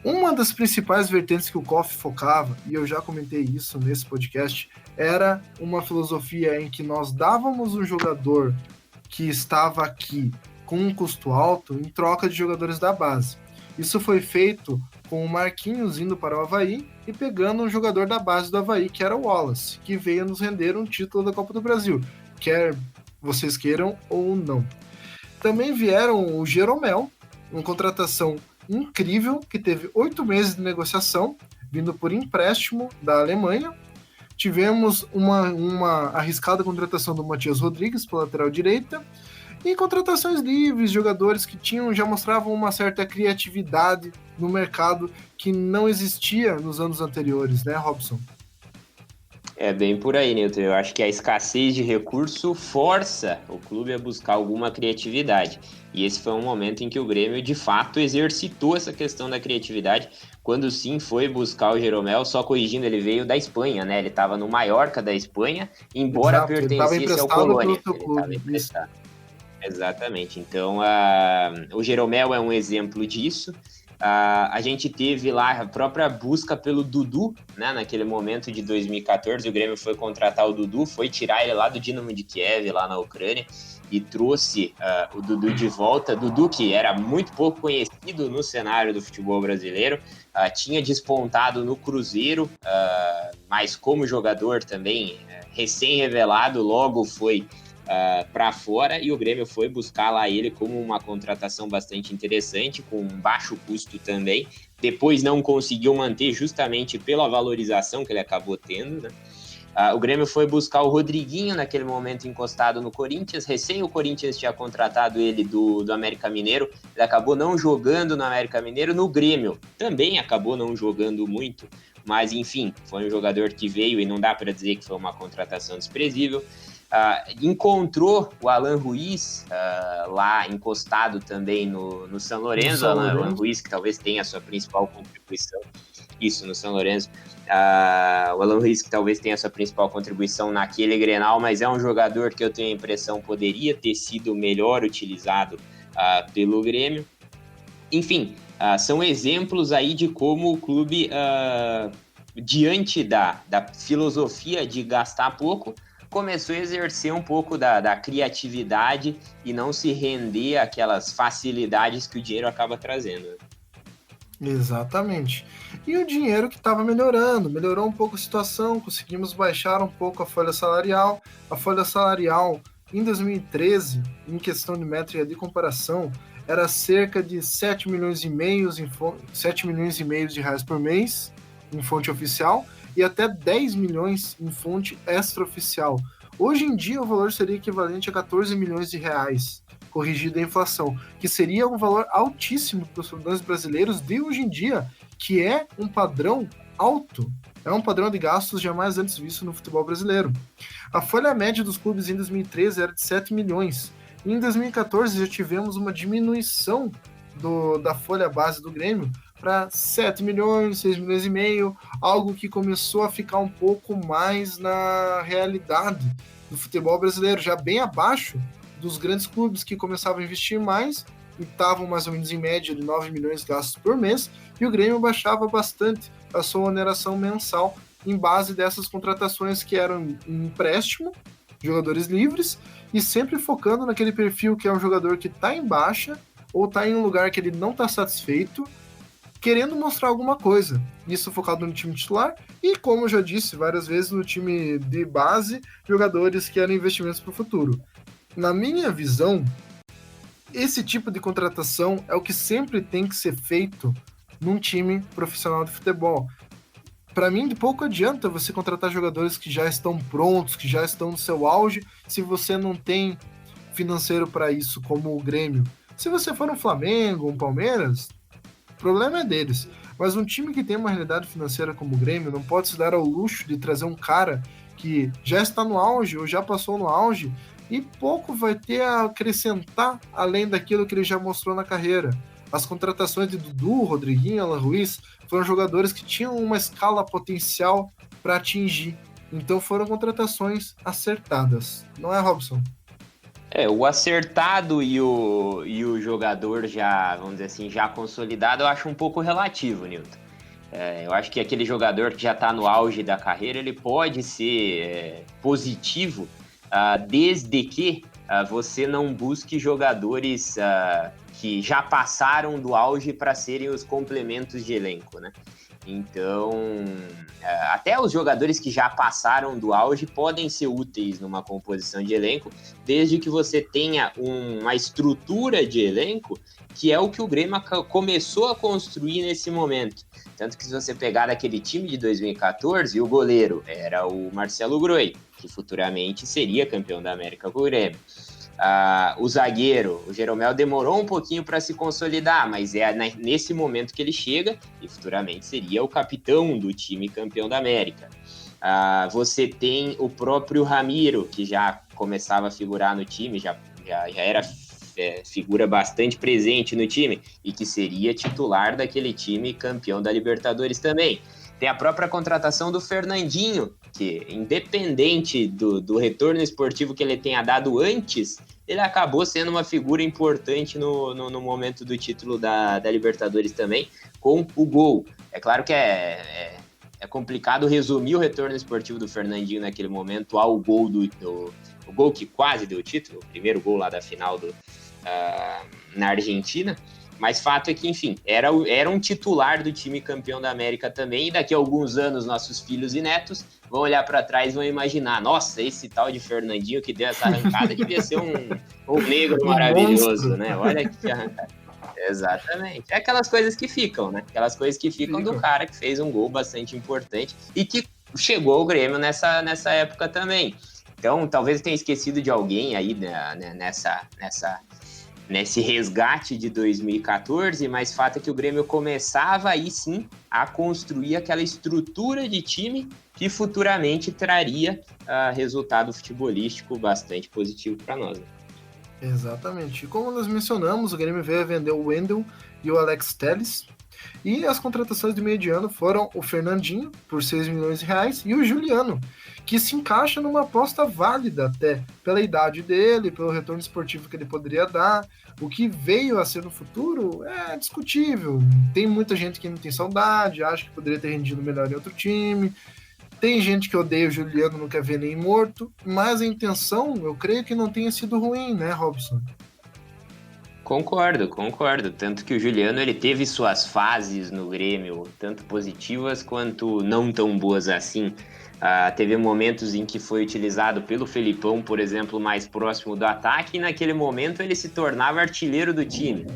Speaker 1: Uma das principais vertentes que o Koff focava, e eu já comentei isso nesse podcast, era uma filosofia em que nós dávamos um jogador que estava aqui com um custo alto em troca de jogadores da base. Isso foi feito com o Marquinhos indo para o Avaí e pegando um jogador da base do Avaí, que era o Wallace, que veio nos render um título da Copa do Brasil, quer vocês queiram ou não. Também vieram o Jeromel, uma contratação incrível, que teve 8 meses de negociação, vindo por empréstimo da Alemanha. Tivemos uma arriscada contratação do Matias Rodrigues pela lateral direita, e contratações livres, jogadores que já mostravam uma certa criatividade no mercado que não existia nos anos anteriores, né, Robson?
Speaker 2: É bem por aí, Nilton. Eu acho que a escassez de recurso força o clube a buscar alguma criatividade. E esse foi um momento em que o Grêmio, de fato, exercitou essa questão da criatividade, quando sim foi buscar o Jeromel, só corrigindo, ele veio da Espanha, né? Ele estava no Mallorca da Espanha, embora pertencesse ao Colônia. Ele estava emprestado. Exatamente. Então, o Jeromel é um exemplo disso. A gente teve lá a própria busca pelo Dudu, né? Naquele momento de 2014, o Grêmio foi contratar o Dudu, foi tirar ele lá do Dinamo de Kiev, lá na Ucrânia, e trouxe o Dudu de volta. Dudu, que era muito pouco conhecido no cenário do futebol brasileiro, tinha despontado no Cruzeiro, mas como jogador também recém-revelado, logo foi para fora, e o Grêmio foi buscar lá ele como uma contratação bastante interessante, com baixo custo também. Depois não conseguiu manter justamente pela valorização que ele acabou tendo, né? O Grêmio foi buscar o Rodriguinho naquele momento encostado no Corinthians, recém o Corinthians tinha contratado ele do América Mineiro, ele acabou não jogando no América Mineiro, no Grêmio também acabou não jogando muito, mas enfim, foi um jogador que veio e não dá para dizer que foi uma contratação desprezível. Encontrou o Alan Ruiz lá encostado também no São Lourenço, Alan Ruiz, que talvez tenha a sua principal contribuição Isso, no São Lourenço. O Alan Ruiz, que talvez tenha a sua principal contribuição naquele Grenal, mas é um jogador que eu tenho a impressão poderia ter sido melhor utilizado pelo Grêmio. Enfim, são exemplos aí de como o clube, diante da filosofia de gastar pouco, começou a exercer um pouco da criatividade e não se render àquelas facilidades que o dinheiro acaba trazendo.
Speaker 1: Exatamente. E o dinheiro que estava melhorou um pouco a situação, conseguimos baixar um pouco a folha salarial. A folha salarial em 2013, em questão de métrica de comparação, era cerca de 7 milhões e meio de reais por mês em fonte oficial e até 10 milhões em fonte extraoficial. Hoje em dia o valor seria equivalente a 14 milhões de reais, corrigido a inflação, que seria um valor altíssimo para os estudantes brasileiros de hoje em dia, que é um padrão alto, é um padrão de gastos jamais antes visto no futebol brasileiro. A folha média dos clubes em 2013 era de 7 milhões. Em 2014 já tivemos uma diminuição da folha base do Grêmio para 7 milhões, 6 milhões e meio, algo que começou a ficar um pouco mais na realidade do futebol brasileiro, já bem abaixo dos grandes clubes que começavam a investir mais e estavam mais ou menos em média de 9 milhões gastos por mês, e o Grêmio baixava bastante a sua oneração mensal em base dessas contratações que eram em empréstimo, jogadores livres, e sempre focando naquele perfil que é um jogador que está em baixa ou está em um lugar que ele não está satisfeito, querendo mostrar alguma coisa. Isso focado no time titular e, como eu já disse várias vezes, no time de base, jogadores que eram investimentos para o futuro. Na minha visão, esse tipo de contratação é o que sempre tem que ser feito num time profissional de futebol. Para mim, de pouco adianta você contratar jogadores que já estão prontos, que já estão no seu auge, se você não tem financeiro para isso, como o Grêmio. Se você for um Flamengo, um Palmeiras, o problema é deles. Mas um time que tem uma realidade financeira como o Grêmio não pode se dar ao luxo de trazer um cara que já está no auge ou já passou no auge e pouco vai ter a acrescentar além daquilo que ele já mostrou na carreira. As contratações de Dudu, Rodriguinho, Alan Ruiz foram jogadores que tinham uma escala potencial para atingir. Então foram contratações acertadas. Não é, Robson?
Speaker 2: O acertado e o jogador já, vamos dizer assim, já consolidado, eu acho um pouco relativo, Nilton. Eu acho que aquele jogador que já está no auge da carreira, ele pode ser positivo, desde que você não busque jogadores que já passaram do auge para serem os complementos de elenco, né? Então, até os jogadores que já passaram do auge podem ser úteis numa composição de elenco, desde que você tenha uma estrutura de elenco, que é o que o Grêmio começou a construir nesse momento. Tanto que se você pegar daquele time de 2014, o goleiro era o Marcelo Groi, que futuramente seria campeão da América com o Grêmio. O zagueiro, o Jeromel, demorou um pouquinho para se consolidar, mas é nesse momento que ele chega e futuramente seria o capitão do time campeão da América. Você tem o próprio Ramiro, que já começava a figurar no time, já era figura bastante presente no time e que seria titular daquele time campeão da Libertadores também. Tem a própria contratação do Fernandinho, que independente do retorno esportivo que ele tenha dado antes, ele acabou sendo uma figura importante no momento do título da Libertadores também, com o gol. É claro que é complicado resumir o retorno esportivo do Fernandinho naquele momento ao gol o gol que quase deu o título, o primeiro gol lá da final na Argentina. Mas fato é que, enfim, era um titular do time campeão da América também, e daqui a alguns anos nossos filhos e netos vão olhar para trás e vão imaginar, nossa, esse tal de Fernandinho que deu essa arrancada devia ser um negro maravilhoso, né? Olha que arrancada. Exatamente. É aquelas coisas que ficam, né? Aquelas coisas que ficam do cara que fez um gol bastante importante e que chegou ao Grêmio nessa época também. Então, talvez eu tenha esquecido de alguém aí nesse resgate de 2014, mas fato é que o Grêmio começava aí sim a construir aquela estrutura de time que futuramente traria resultado futebolístico bastante positivo para nós. Né?
Speaker 1: Exatamente. E como nós mencionamos, o Grêmio veio a vender o Wendel e o Alex Telles. E as contratações de meio de ano foram o Fernandinho, por 6 milhões de reais, e o Juliano, que se encaixa numa aposta válida até, pela idade dele, pelo retorno esportivo que ele poderia dar. O que veio a ser no futuro é discutível. Tem muita gente que não tem saudade, acha que poderia ter rendido melhor em outro time. Tem gente que odeia o Juliano, não quer ver nem morto, mas a intenção, eu creio que não tenha sido ruim, né, Robson?
Speaker 2: Concordo. Tanto que o Juliano ele teve suas fases no Grêmio, tanto positivas quanto não tão boas assim. Teve momentos em que foi utilizado pelo Felipão, por exemplo, mais próximo do ataque, e naquele momento ele se tornava artilheiro do time.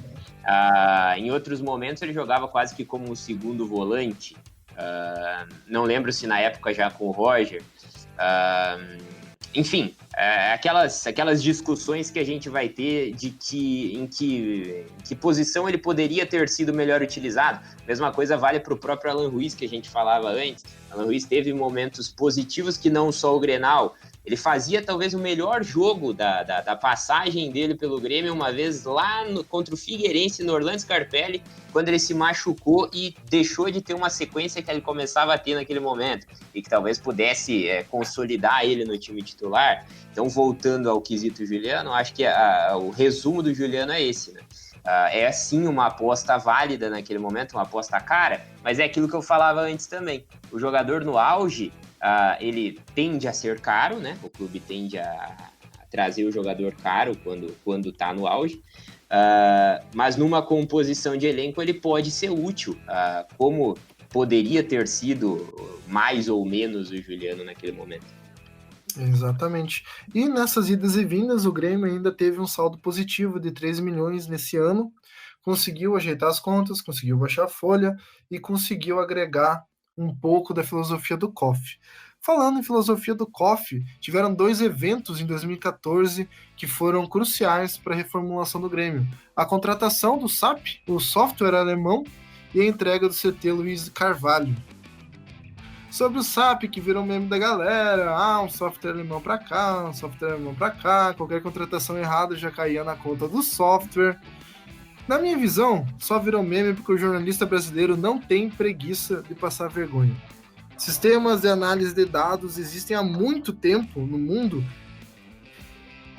Speaker 2: Em outros momentos ele jogava quase que como um segundo volante. Não lembro se na época já com o Roger. Enfim, aquelas discussões que a gente vai ter de em que posição ele poderia ter sido melhor utilizado. Mesma coisa vale para o próprio Alan Ruiz, que a gente falava antes. Alan Ruiz teve momentos positivos que não só o Grenal. Ele fazia talvez o melhor jogo da passagem dele pelo Grêmio uma vez lá contra o Figueirense, no Orlando Scarpelli, quando ele se machucou e deixou de ter uma sequência que ele começava a ter naquele momento e que talvez pudesse consolidar ele no time titular. Então, voltando ao quesito Juliano, acho que o resumo do Juliano é esse, né? É sim uma aposta válida naquele momento, uma aposta cara, mas é aquilo que eu falava antes também. O jogador no auge, ele tende a ser caro, né? O clube tende a trazer o jogador caro quando está no auge, mas numa composição de elenco ele pode ser útil, como poderia ter sido mais ou menos o Juliano naquele momento.
Speaker 1: Exatamente. E nessas idas e vindas, o Grêmio ainda teve um saldo positivo de 3 milhões nesse ano, conseguiu ajeitar as contas, conseguiu baixar a folha e conseguiu agregar um pouco da filosofia do COF. Falando em filosofia do COF, tiveram 2 eventos em 2014 que foram cruciais para a reformulação do Grêmio. A contratação do SAP, o software alemão, e a entrega do CT Luiz Carvalho. Sobre o SAP, que virou meme da galera, um software alemão para cá, um software alemão para cá, qualquer contratação errada já caía na conta do software. Na minha visão, só virou meme porque o jornalista brasileiro não tem preguiça de passar vergonha. Sistemas de análise de dados existem há muito tempo no mundo,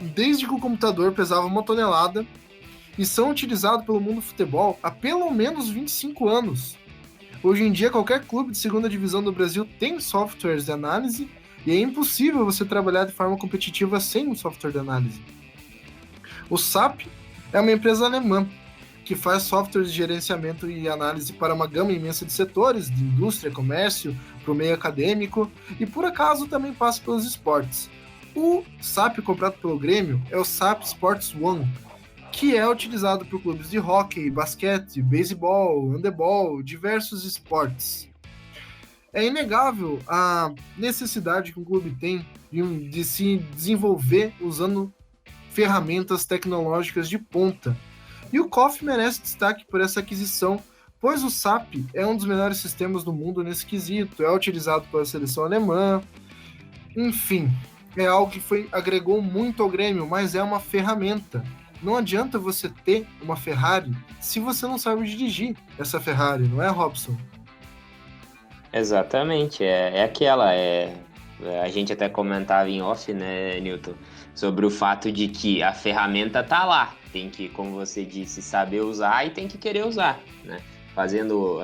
Speaker 1: desde que o computador pesava 1 tonelada, e são utilizados pelo mundo do futebol há pelo menos 25 anos. Hoje em dia, qualquer clube de segunda divisão do Brasil tem softwares de análise e é impossível você trabalhar de forma competitiva sem um software de análise. O SAP é uma empresa alemã que faz softwares de gerenciamento e análise para uma gama imensa de setores, de indústria, comércio, para o meio acadêmico e, por acaso, também passa pelos esportes. O SAP comprado pelo Grêmio é o SAP Sports One, que é utilizado por clubes de hóquei, basquete, beisebol, handebol, diversos esportes. É inegável a necessidade que um clube tem de se desenvolver usando ferramentas tecnológicas de ponta. E o COF merece destaque por essa aquisição, pois o SAP é um dos melhores sistemas do mundo nesse quesito, é utilizado pela seleção alemã, enfim, é algo que agregou muito ao Grêmio, mas é uma ferramenta. Não adianta você ter uma Ferrari se você não sabe dirigir essa Ferrari, não é, Robson?
Speaker 2: Exatamente, a gente até comentava em off, né, Newton, sobre o fato de que a ferramenta tá lá, tem que, como você disse, saber usar e tem que querer usar, né? Fazendo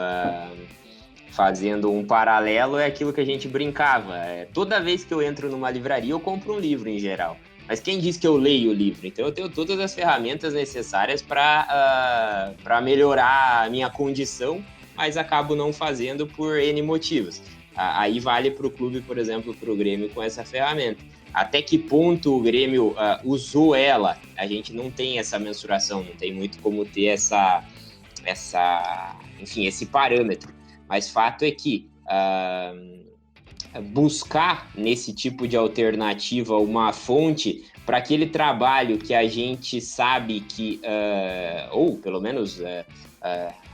Speaker 2: um paralelo, é aquilo que a gente brincava, toda vez que eu entro numa livraria eu compro um livro em geral. Mas quem diz que eu leio o livro? Então eu tenho todas as ferramentas necessárias para melhorar a minha condição, mas acabo não fazendo por N motivos. Aí vale para o clube, por exemplo, para o Grêmio com essa ferramenta. Até que ponto o Grêmio usou ela? A gente não tem essa mensuração, não tem muito como ter enfim, esse parâmetro. Mas fato é que buscar nesse tipo de alternativa uma fonte para aquele trabalho que a gente sabe que, ou pelo menos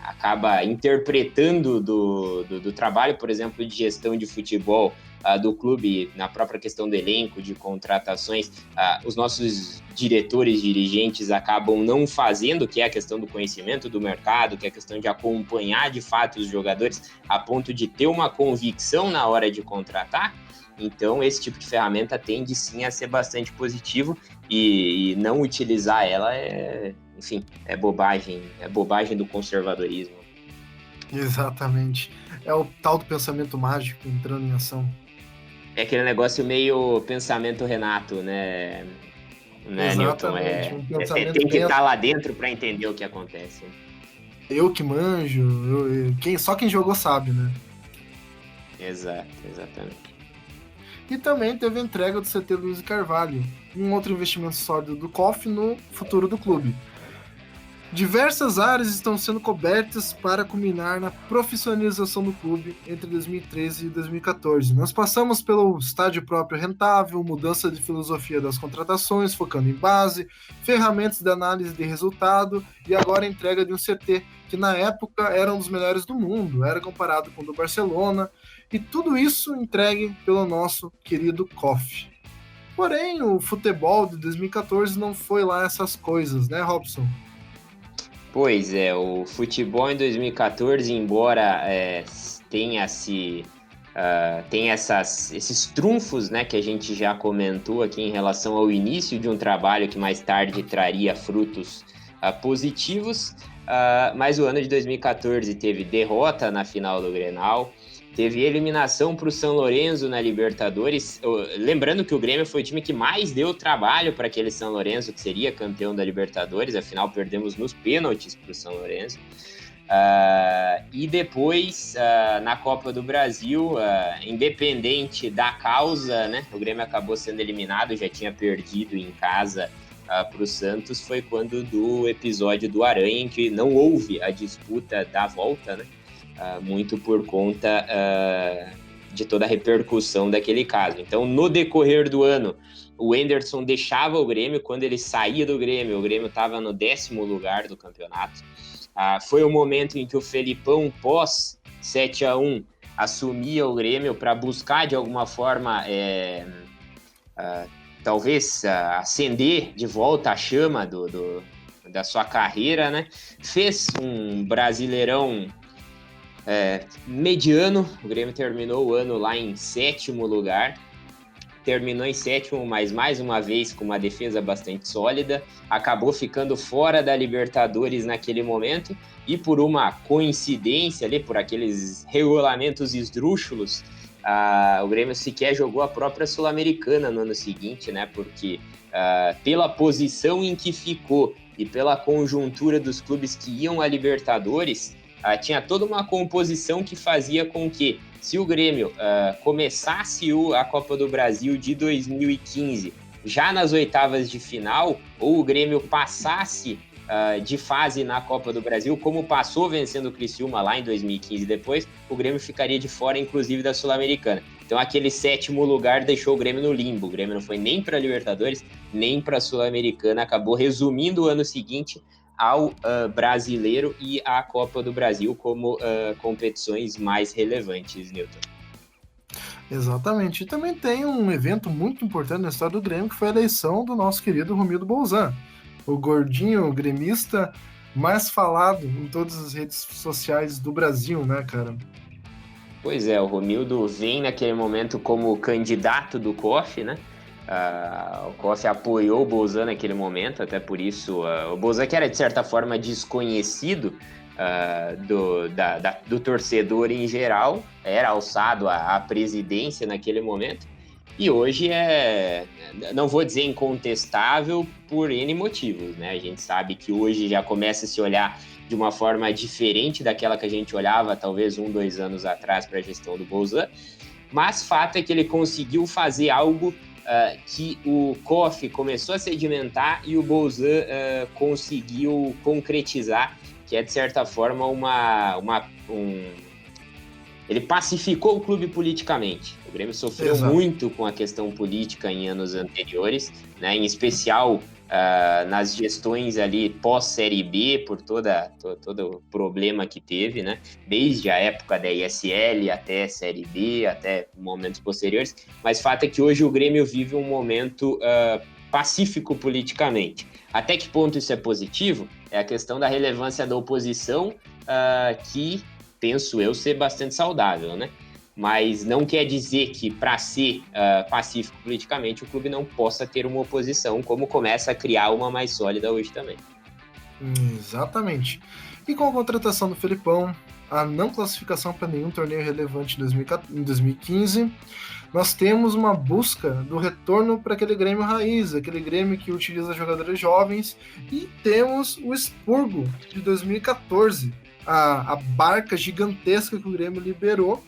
Speaker 2: acaba interpretando do trabalho, por exemplo, de gestão de futebol do clube, na própria questão do elenco, de contratações, os nossos diretores, dirigentes acabam não fazendo, que é a questão do conhecimento do mercado, que é a questão de acompanhar de fato os jogadores a ponto de ter uma convicção na hora de contratar. Então, esse tipo de ferramenta tende sim a ser bastante positivo e não utilizar ela é bobagem do conservadorismo.
Speaker 1: Exatamente. É o tal do pensamento mágico entrando em ação.
Speaker 2: É aquele negócio meio pensamento Renato, né Newton? Tem que estar lá dentro para entender o que acontece.
Speaker 1: Eu que manjo, só quem jogou sabe, né?
Speaker 2: Exatamente.
Speaker 1: E também teve a entrega do CT Luiz Carvalho, um outro investimento sólido do COF no futuro do clube. Diversas áreas estão sendo cobertas para culminar na profissionalização do clube entre 2013 e 2014. Nós passamos pelo estádio próprio rentável, mudança de filosofia das contratações, focando em base, ferramentas de análise de resultado e agora a entrega de um CT que na época era um dos melhores do mundo, era comparado com o do Barcelona, e tudo isso entregue pelo nosso querido COF. Porém, o futebol de 2014 não foi lá essas coisas, né, Robson?
Speaker 2: Pois é, o futebol em 2014, embora tenha esses trunfos, né, que a gente já comentou aqui em relação ao início de um trabalho que mais tarde traria frutos positivos, mas o ano de 2014 teve derrota na final do Grenal, teve eliminação para o São Lourenço na Libertadores. Lembrando que o Grêmio foi o time que mais deu trabalho para aquele São Lourenço, que seria campeão da Libertadores, afinal perdemos nos pênaltis para o São Lourenço. E depois, na Copa do Brasil, independente da causa, né, o Grêmio acabou sendo eliminado, já tinha perdido em casa para o Santos, foi quando do episódio do Aranha, em que não houve a disputa da volta, né? Muito por conta de toda a repercussão daquele caso. Então, no decorrer do ano, o Wenderson deixava o Grêmio. Quando ele saía do Grêmio, o Grêmio estava no 10º lugar do campeonato. Foi o momento em que o Felipão, pós 7-1, assumia o Grêmio para buscar, de alguma forma, talvez acender de volta a chama da sua carreira, né? Fez um Brasileirão mediano. O Grêmio terminou o ano lá em 7º lugar, terminou em 7º, mas mais uma vez com uma defesa bastante sólida, acabou ficando fora da Libertadores naquele momento, e por uma coincidência ali, por aqueles regulamentos esdrúxulos, o Grêmio sequer jogou a própria Sul-Americana no ano seguinte, né, porque pela posição em que ficou e pela conjuntura dos clubes que iam à Libertadores, tinha toda uma composição que fazia com que, se o Grêmio começasse a Copa do Brasil de 2015 já nas oitavas de final, ou o Grêmio passasse de fase na Copa do Brasil, como passou vencendo o Criciúma lá em 2015 depois, o Grêmio ficaria de fora, inclusive, da Sul-Americana. Então, aquele 7º lugar deixou o Grêmio no limbo. O Grêmio não foi nem para a Libertadores, nem para a Sul-Americana. Acabou resumindo o ano seguinte ao Brasileiro e à Copa do Brasil como competições mais relevantes, Newton.
Speaker 1: Exatamente. E também tem um evento muito importante na história do Grêmio, que foi a eleição do nosso querido Romildo Bolzan, o gordinho gremista mais falado em todas as redes sociais do Brasil, né, cara?
Speaker 2: Pois é, o Romildo vem naquele momento como candidato do COF, né? O COF apoiou o Bolzan naquele momento, até por isso o Bolzan, que era de certa forma desconhecido do torcedor em geral, era alçado à presidência naquele momento, e hoje não vou dizer incontestável por N motivos, né? A gente sabe que hoje já começa a se olhar de uma forma diferente daquela que a gente olhava talvez 1-2 anos atrás para a gestão do Bolzan, mas fato é que ele conseguiu fazer algo que o COF começou a sedimentar e o Bolzan conseguiu concretizar, que é, de certa forma, ele pacificou o clube politicamente. O Grêmio sofreu muito com a questão política em anos anteriores, né? Em especial nas gestões ali pós-Série B, por todo o problema que teve, né? Desde a época da ISL até Série B, até momentos posteriores. Mas fato é que hoje o Grêmio vive um momento pacífico politicamente. Até que ponto isso é positivo? É a questão da relevância da oposição, que penso eu ser bastante saudável, né? Mas não quer dizer que, para ser pacífico politicamente, o clube não possa ter uma oposição, como começa a criar uma mais sólida hoje também.
Speaker 1: Exatamente. E com a contratação do Felipão, a não classificação para nenhum torneio relevante em 2015, nós temos uma busca do retorno para aquele Grêmio raiz, aquele Grêmio que utiliza jogadores jovens, e temos o expurgo de 2014, a barca gigantesca que o Grêmio liberou,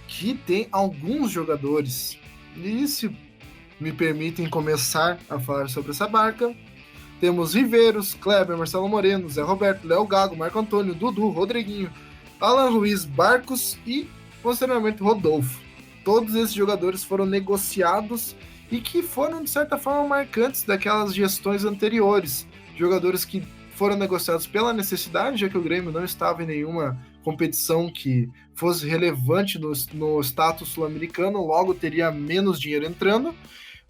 Speaker 1: que tem alguns jogadores. E se me permitem começar a falar sobre essa barca, temos Riveiros, Kleber, Marcelo Moreno, Zé Roberto, Léo Gago, Marco Antônio, Dudu, Rodriguinho, Alan Ruiz, Barcos e, posteriormente, Rodolfo. Todos esses jogadores foram negociados e que foram, de certa forma, marcantes daquelas gestões anteriores. Jogadores que foram negociados pela necessidade, já que o Grêmio não estava em nenhuma competição que fosse relevante no status sul-americano, logo teria menos dinheiro entrando,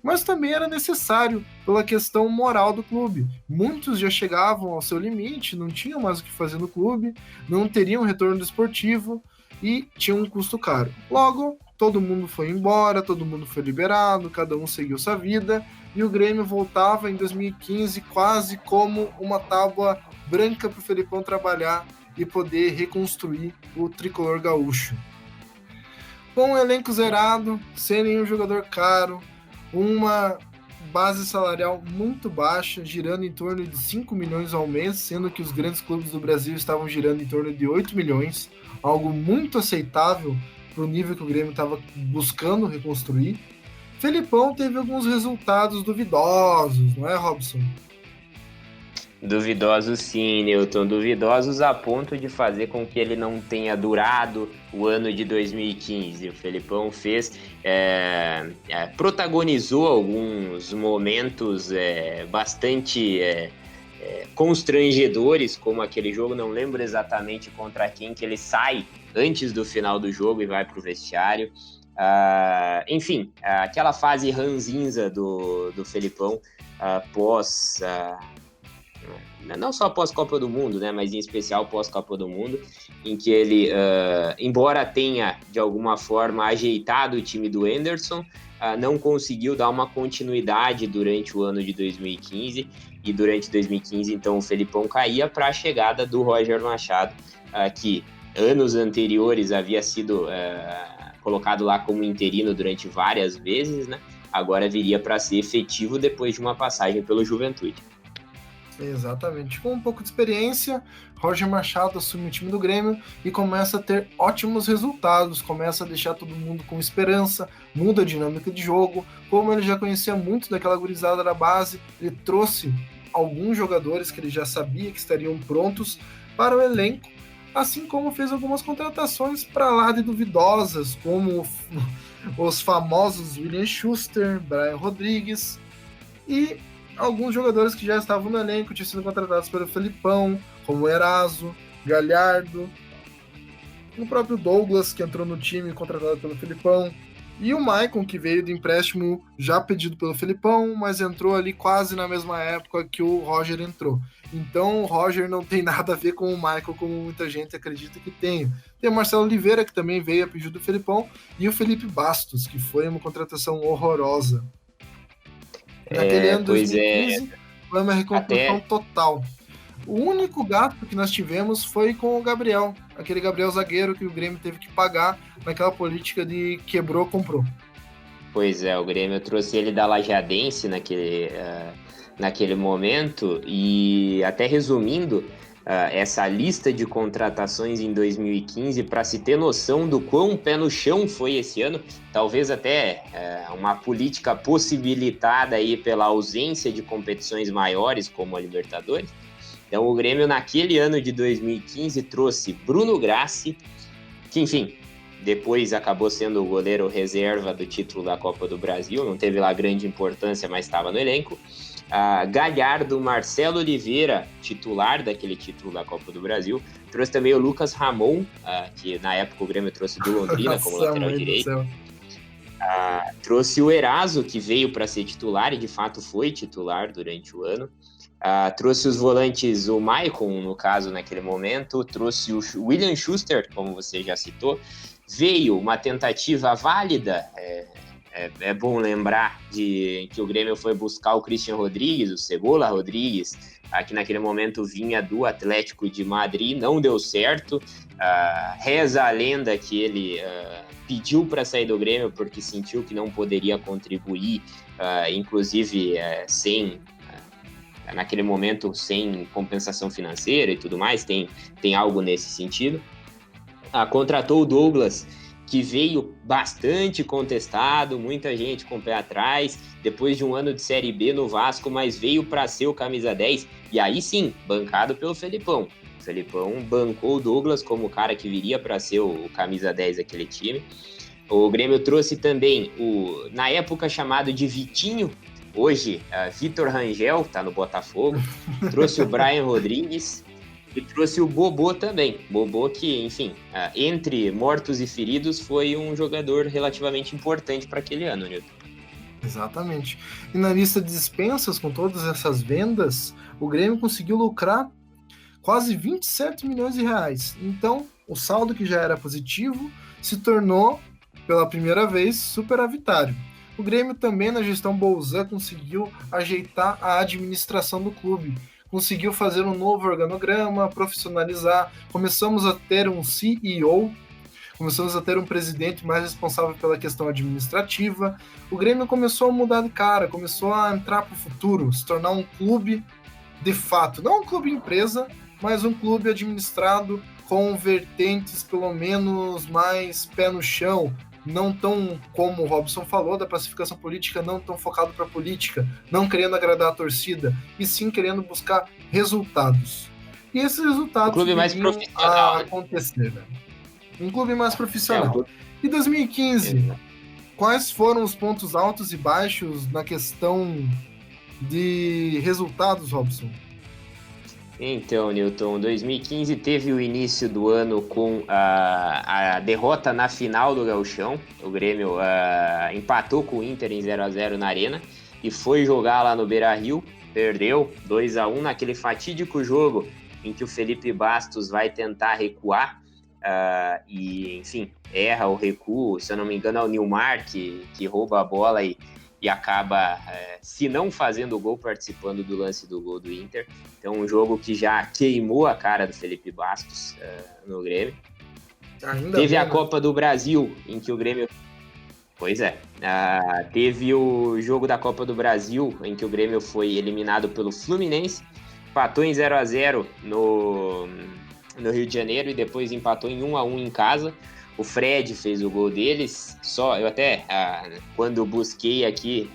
Speaker 1: mas também era necessário pela questão moral do clube. Muitos já chegavam ao seu limite, não tinham mais o que fazer no clube, não teriam retorno esportivo e tinham um custo caro. Logo, todo mundo foi embora, todo mundo foi liberado, cada um seguiu sua vida, e o Grêmio voltava em 2015 quase como uma tábua branca para o Felipão trabalhar e poder reconstruir o tricolor gaúcho. Com um elenco zerado, sem nenhum jogador caro, uma base salarial muito baixa, girando em torno de 5 milhões ao mês, sendo que os grandes clubes do Brasil estavam girando em torno de 8 milhões, algo muito aceitável para o nível que o Grêmio estava buscando reconstruir. Felipão teve alguns resultados duvidosos, não é, Robson?
Speaker 2: Duvidosos sim, Newton, duvidosos a ponto de fazer com que ele não tenha durado o ano de 2015. O Felipão protagonizou alguns momentos bastante constrangedores, como aquele jogo, não lembro exatamente contra quem, que ele sai antes do final do jogo e vai para o vestiário. Enfim, aquela fase ranzinza do Felipão pós... não só pós-Copa do Mundo, né, mas em especial pós-Copa do Mundo, em que ele, embora tenha, de alguma forma, ajeitado o time do Anderson, não conseguiu dar uma continuidade durante o ano de 2015, e durante 2015, então, o Felipão caía para a chegada do Roger Machado, que anos anteriores havia sido colocado lá como interino durante várias vezes, né, agora viria para ser efetivo depois de uma passagem pelo Juventude.
Speaker 1: Exatamente. Com um pouco de experiência, Roger Machado assume o time do Grêmio e começa a ter ótimos resultados, começa a deixar todo mundo com esperança, muda a dinâmica de jogo. Como ele já conhecia muito daquela gurizada da base, ele trouxe alguns jogadores que ele já sabia que estariam prontos para o elenco, assim como fez algumas contratações para lá de duvidosas, como os famosos William Schuster, Brian Rodrigues e alguns jogadores que já estavam no elenco, tinham sido contratados pelo Felipão, como Eraso, Galhardo, o próprio Douglas, que entrou no time contratado pelo Felipão, e o Maicon, que veio de empréstimo já pedido pelo Felipão, mas entrou ali quase na mesma época que o Roger entrou. Então o Roger não tem nada a ver com o Maicon, como muita gente acredita que tem. Tem o Marcelo Oliveira, que também veio a pedido do Felipão, e o Felipe Bastos, que foi uma contratação horrorosa. Naquele ano de 2015, foi uma reconstrução total. O único gasto que nós tivemos foi com o Gabriel, aquele Gabriel zagueiro que o Grêmio teve que pagar naquela política de quebrou, comprou.
Speaker 2: Pois é, o Grêmio trouxe ele da Lajadense naquele momento, e até resumindo essa lista de contratações em 2015, para se ter noção do quão pé no chão foi esse ano, talvez até uma política possibilitada aí pela ausência de competições maiores como a Libertadores. Então o Grêmio naquele ano de 2015 trouxe Bruno Grassi, que enfim, depois acabou sendo o goleiro reserva do título da Copa do Brasil, não teve lá grande importância, mas estava no elenco. Galhardo, Marcelo Oliveira, titular daquele título da Copa do Brasil. Trouxe também o Lucas Ramon, que na época o Grêmio trouxe do Londrina como lateral direito. Trouxe o Eraso, que veio para ser titular e de fato foi titular durante o ano. Trouxe os volantes, o Maicon, no caso, naquele momento. Trouxe o William Schuster, como você já citou. Veio uma tentativa válida, é bom lembrar que o Grêmio foi buscar o Christian Rodrigues, o Cebola Rodrigues, que naquele momento vinha do Atlético de Madrid, não deu certo. Reza a lenda que ele pediu para sair do Grêmio porque sentiu que não poderia contribuir, inclusive naquele momento sem compensação financeira e tudo mais, tem algo nesse sentido. Contratou o Douglas, que veio bastante contestado, muita gente com o pé atrás, depois de um ano de Série B no Vasco, mas veio para ser o camisa 10, e aí sim, bancado pelo Felipão. O Felipão bancou o Douglas como o cara que viria para ser o camisa 10 daquele time. O Grêmio trouxe também na época chamado de Vitinho, hoje Vitor Rangel, tá no Botafogo, trouxe o Brian Rodrigues, e trouxe o Bobô também. Bobô que, enfim, entre mortos e feridos, foi um jogador relativamente importante para aquele ano, Nilton.
Speaker 1: Exatamente. E na lista de dispensas, com todas essas vendas, o Grêmio conseguiu lucrar quase 27 milhões de reais. Então, o saldo que já era positivo se tornou, pela primeira vez, superavitário. O Grêmio também, na gestão Bolzan, conseguiu ajeitar a administração do clube. Conseguiu fazer um novo organograma, profissionalizar, começamos a ter um CEO, começamos a ter um presidente mais responsável pela questão administrativa. O Grêmio começou a mudar de cara, começou a entrar para o futuro, se tornar um clube de fato, não um clube empresa, mas um clube administrado com vertentes pelo menos mais pé no chão, não tão, como o Robson falou, da pacificação política, não tão focado para a política, não querendo agradar a torcida, e sim querendo buscar resultados. E esses resultados
Speaker 2: um clube mais profissional,
Speaker 1: acontecer. Né? Um clube mais profissional. E 2015, quais foram os pontos altos e baixos na questão de resultados, Robson?
Speaker 2: Então, Nilton, 2015 teve o início do ano com a derrota na final do Gauchão. O Grêmio empatou com o Inter em 0-0 na Arena e foi jogar lá no Beira-Rio, perdeu 2-1 naquele fatídico jogo em que o Felipe Bastos vai tentar recuar e, enfim, erra o recuo. Se eu não me engano, é o Nilmar que rouba a bola e acaba, se não fazendo o gol, participando do lance do gol do Inter. Então, um jogo que já queimou a cara do Felipe Bastos no Grêmio. Teve a Copa do Brasil, em que o Grêmio... Pois é. Teve o jogo da Copa do Brasil, em que o Grêmio foi eliminado pelo Fluminense, empatou em 0-0 no Rio de Janeiro e depois empatou em 1-1 em casa. O Fred fez o gol deles, eu até, quando busquei aqui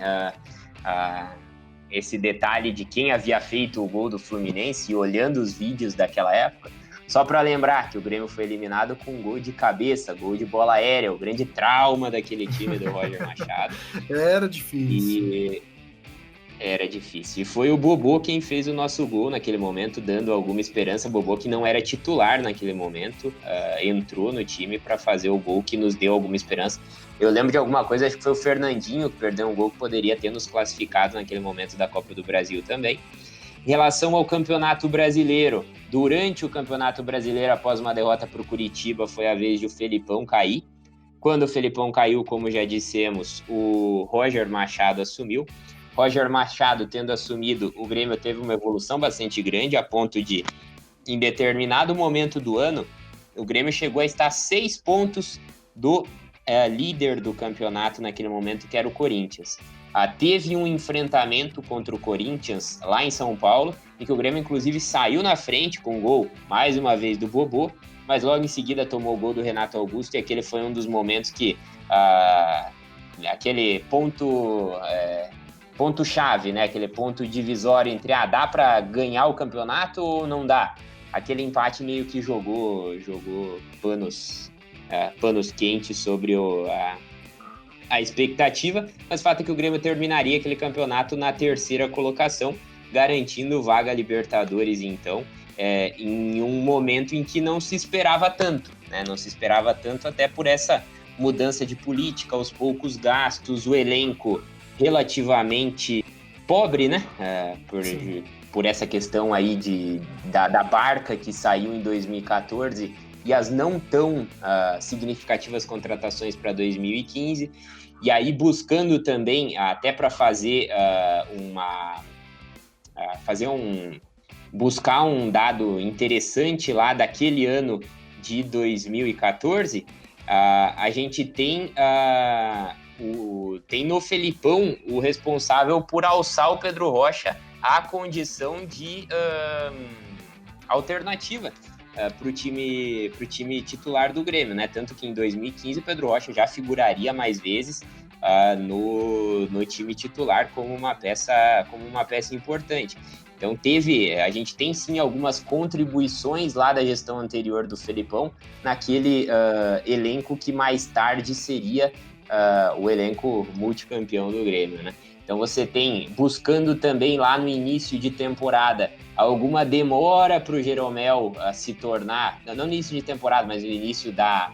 Speaker 2: esse detalhe de quem havia feito o gol do Fluminense, e olhando os vídeos daquela época, só para lembrar que o Grêmio foi eliminado com um gol de cabeça, gol de bola aérea, o grande trauma daquele time do Roger Machado.
Speaker 1: Era difícil.
Speaker 2: Era difícil. E foi o Bobô quem fez o nosso gol naquele momento, dando alguma esperança. Bobô, que não era titular naquele momento, entrou no time para fazer o gol que nos deu alguma esperança. Eu lembro de alguma coisa, acho que foi o Fernandinho que perdeu um gol que poderia ter nos classificado naquele momento da Copa do Brasil também. Em relação ao Campeonato Brasileiro, durante o Campeonato Brasileiro, após uma derrota para o Curitiba, foi a vez de o Felipão cair. Quando o Felipão caiu, como já dissemos, o Roger Machado assumiu. Roger Machado tendo assumido, o Grêmio teve uma evolução bastante grande, a ponto de, em determinado momento do ano, o Grêmio chegou a estar 6 pontos do líder do campeonato naquele momento, que era o Corinthians. Teve um enfrentamento contra o Corinthians lá em São Paulo, em que o Grêmio, inclusive, saiu na frente com um gol, mais uma vez, do Bobô, mas logo em seguida tomou o gol do Renato Augusto, e aquele foi um dos momentos que aquele ponto-chave, né? Aquele ponto divisório entre dá para ganhar o campeonato ou não dá. Aquele empate meio que jogou panos quentes sobre a expectativa, mas o fato é que o Grêmio terminaria aquele campeonato na terceira colocação, garantindo vaga a Libertadores, então, em um momento em que não se esperava tanto, né? Não se esperava tanto até por essa mudança de política, os poucos gastos, o elenco relativamente pobre, né? Por essa questão aí da barca que saiu em 2014 e as não tão significativas contratações para 2015, e aí buscando também, até para fazer buscar um dado interessante lá daquele ano de 2014, a gente tem no Felipão o responsável por alçar o Pedro Rocha à condição de alternativa para o time titular do Grêmio, né? Tanto que em 2015 o Pedro Rocha já figuraria mais vezes no time titular como uma peça importante. Então a gente tem sim algumas contribuições lá da gestão anterior do Felipão naquele elenco que mais tarde seria o elenco multicampeão do Grêmio, né? Então você tem, buscando também lá no início de temporada, alguma demora para o Jeromel se tornar, não no início de temporada, mas no início da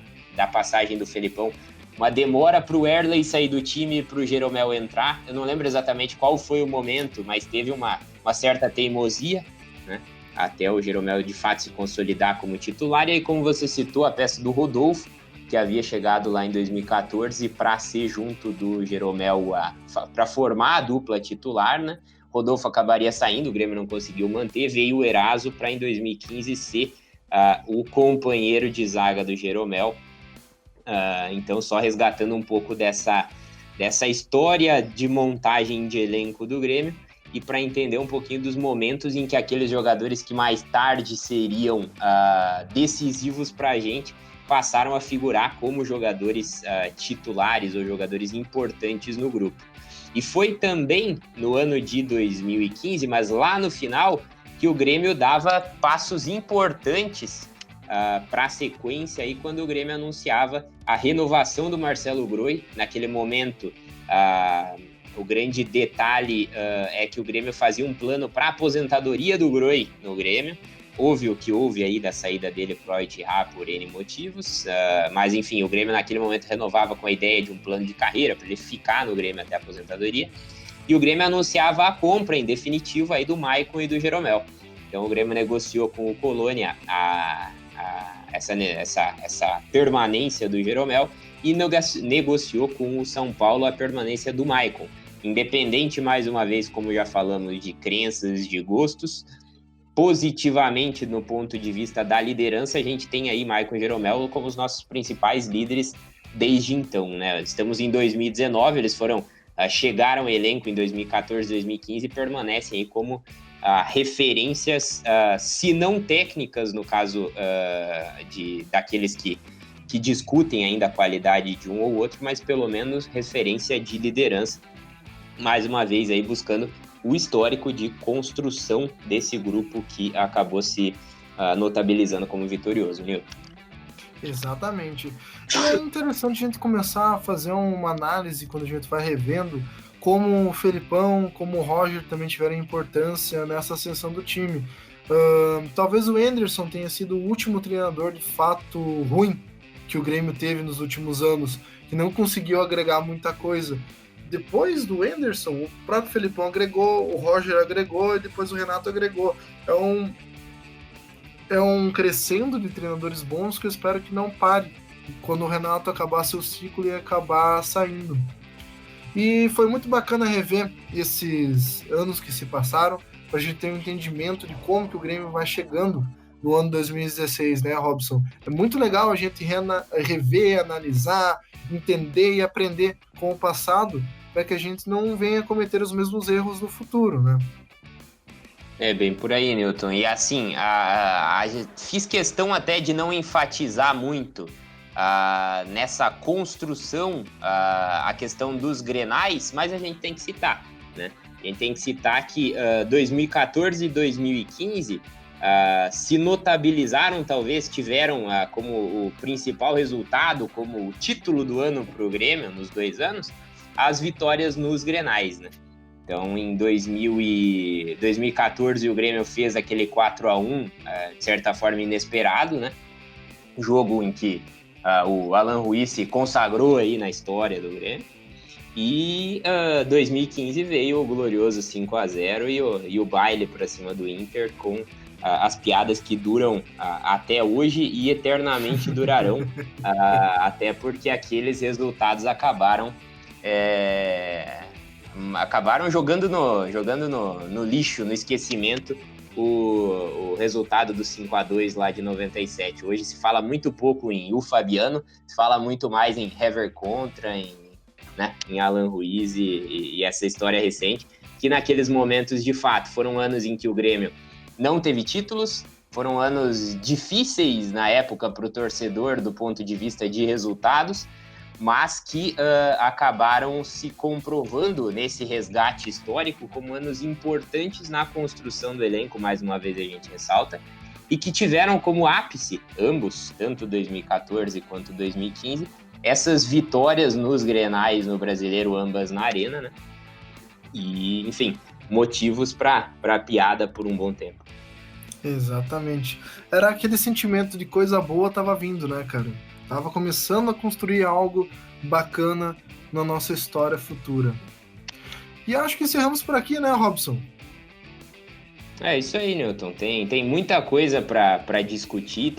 Speaker 2: passagem do Felipão, uma demora para o Erley sair do time e para o Jeromel entrar. Eu não lembro exatamente qual foi o momento, mas teve uma certa teimosia, né? Até o Jeromel de fato se consolidar como titular. E aí, como você citou, a peça do Rodolfo, que havia chegado lá em 2014 para ser junto do Jeromel, para formar a dupla titular, né? Rodolfo acabaria saindo, o Grêmio não conseguiu manter, veio o Eraso para em 2015 ser o companheiro de zaga do Jeromel. Então, só resgatando um pouco dessa história de montagem de elenco do Grêmio e para entender um pouquinho dos momentos em que aqueles jogadores que mais tarde seriam decisivos para a gente passaram a figurar como jogadores titulares ou jogadores importantes no grupo. E foi também no ano de 2015, mas lá no final, que o Grêmio dava passos importantes para a sequência aí, quando o Grêmio anunciava a renovação do Marcelo Groi. Naquele momento, o grande detalhe é que o Grêmio fazia um plano para a aposentadoria do Groi no Grêmio. Houve o que houve aí da saída dele para o Al-Ittihad por N motivos, mas enfim, o Grêmio naquele momento renovava com a ideia de um plano de carreira para ele ficar no Grêmio até a aposentadoria, e o Grêmio anunciava a compra em definitivo aí do Maicon e do Jeromel. Então o Grêmio negociou com o Colônia essa permanência do Jeromel e negociou com o São Paulo a permanência do Maicon. Independente, mais uma vez, como já falamos, de crenças, de gostos, positivamente no ponto de vista da liderança, a gente tem aí Maicon e Jeromel como os nossos principais líderes desde então, né? Estamos em 2019, eles chegaram ao elenco em 2014, 2015 e permanecem aí como referências, se não técnicas, no caso daqueles que discutem ainda a qualidade de um ou outro, mas pelo menos referência de liderança, mais uma vez aí buscando o histórico de construção desse grupo que acabou se notabilizando como vitorioso, Nilton.
Speaker 1: Exatamente. E é interessante a gente começar a fazer uma análise quando a gente vai revendo como o Felipão, como o Roger também tiveram importância nessa ascensão do time. Talvez o Anderson tenha sido o último treinador de fato ruim que o Grêmio teve nos últimos anos, que não conseguiu agregar muita coisa. Depois do Anderson, o próprio Felipão agregou, o Roger agregou e depois o Renato agregou. É um crescendo de treinadores bons que eu espero que não pare quando o Renato acabar seu ciclo e acabar saindo. E foi muito bacana rever esses anos que se passaram para a gente ter um entendimento de como que o Grêmio vai chegando no ano 2016, né, Robson? É muito legal a gente rever, analisar, entender e aprender com o passado para que a gente não venha cometer os mesmos erros no futuro, né?
Speaker 2: É bem por aí, Newton. E assim, fiz questão até de não enfatizar muito nessa construção a questão dos grenais, mas a gente tem que citar, né? A gente tem que citar que 2014 e 2015 se notabilizaram, talvez tiveram como o principal resultado, como o título do ano para o Grêmio, nos 2 anos, as vitórias nos Grenais, né? Então, em 2014, o Grêmio fez aquele 4-1, de certa forma inesperado, né? Jogo em que o Alan Ruiz se consagrou aí na história do Grêmio. E 2015 veio o glorioso 5-0 e o baile para cima do Inter com as piadas que duram até hoje e eternamente durarão, até porque aqueles resultados acabaram jogando no lixo, no esquecimento, o resultado do 5-2 lá de 97. Hoje se fala muito pouco em Fabiano, se fala muito mais em Hever Contra, em Alan Ruiz e essa história recente, que naqueles momentos, de fato, foram anos em que o Grêmio não teve títulos, foram anos difíceis na época para o torcedor do ponto de vista de resultados, mas que acabaram se comprovando nesse resgate histórico como anos importantes na construção do elenco, mais uma vez a gente ressalta, e que tiveram como ápice, ambos, tanto 2014 quanto 2015, essas vitórias nos Grenais no Brasileiro, ambas na Arena, né? E, enfim, motivos para piada por um bom tempo.
Speaker 1: Exatamente. Era aquele sentimento de coisa boa tava vindo, né, cara? Tava começando a construir algo bacana na nossa história futura. E acho que encerramos por aqui, né, Robson?
Speaker 2: É isso aí, Newton. Tem muita coisa para discutir,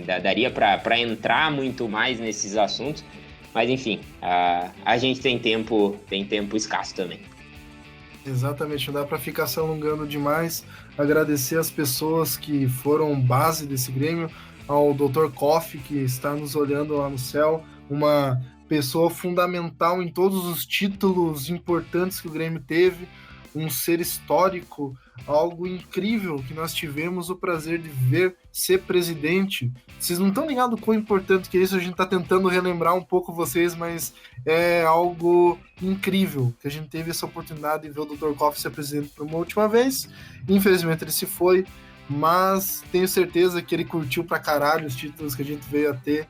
Speaker 2: daria para entrar muito mais nesses assuntos, mas enfim, a gente tem tempo escasso também.
Speaker 1: Exatamente, não dá para ficar se alongando demais. Agradecer as pessoas que foram base desse Grêmio, ao Dr. Koff, que está nos olhando lá no céu, uma pessoa fundamental em todos os títulos importantes que o Grêmio teve, um ser histórico, algo incrível que nós tivemos o prazer de ver ser presidente. Vocês não estão ligados quão importante que é isso, a gente está tentando relembrar um pouco vocês, mas é algo incrível que a gente teve essa oportunidade de ver o Dr. Koff ser presidente por uma última vez. Infelizmente ele se foi, mas tenho certeza que ele curtiu pra caralho os títulos que a gente veio a ter.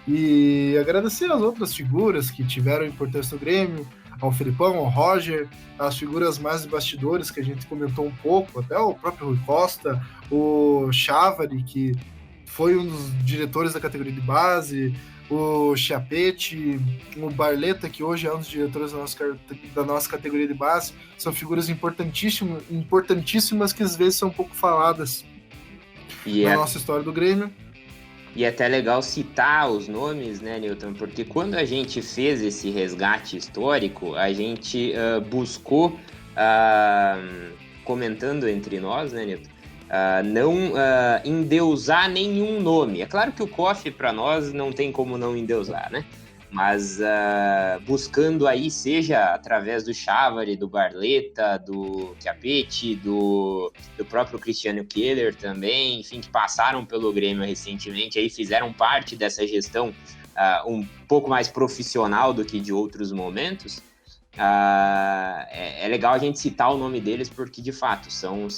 Speaker 1: E agradecer às outras figuras que tiveram importância no Grêmio, ao Felipão, ao Roger, as figuras mais de bastidores que a gente comentou um pouco, até o próprio Rui Costa, o Chávari, que foi um dos diretores da categoria de base, o Chiapete, o Barleta, que hoje é um dos diretores da nossa categoria de base. São figuras importantíssimas que às vezes são um pouco faladas na nossa história do Grêmio.
Speaker 2: E é até legal citar os nomes, né, Newton? Porque quando a gente fez esse resgate histórico, a gente buscou, comentando entre nós, né, Newton? Não endeusar nenhum nome. É claro que o Koff, para nós, não tem como não endeusar, né? Mas buscando aí, seja através do Chávari, do Barleta, do Chiapete, do próprio Cristiano Keller também, enfim, que passaram pelo Grêmio recentemente, aí fizeram parte dessa gestão um pouco mais profissional do que de outros momentos. É legal a gente citar o nome deles porque, de fato, são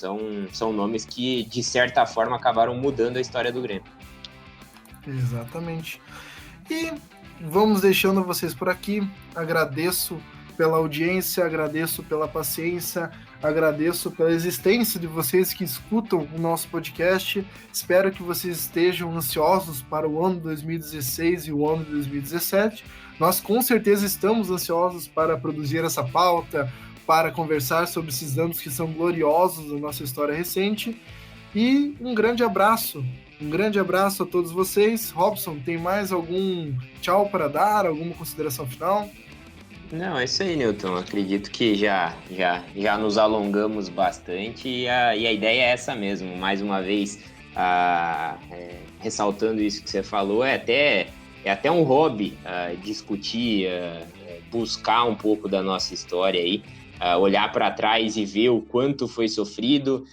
Speaker 2: nomes que, de certa forma, acabaram mudando a história do Grêmio.
Speaker 1: Exatamente. E vamos deixando vocês por aqui. Agradeço pela audiência, agradeço pela paciência, agradeço pela existência de vocês que escutam o nosso podcast. Espero que vocês estejam ansiosos para o ano de 2016 e o ano de 2017. Nós com certeza estamos ansiosos para produzir essa pauta, para conversar sobre esses anos que são gloriosos da nossa história recente. E um grande abraço a todos vocês. Robson, tem mais algum tchau para dar? Alguma consideração final?
Speaker 2: Não, é isso aí, Newton. Acredito que já nos alongamos bastante e a ideia é essa mesmo. Mais uma vez, ressaltando isso que você falou, é até um hobby discutir, buscar um pouco da nossa história aí, olhar para trás e ver o quanto foi sofrido,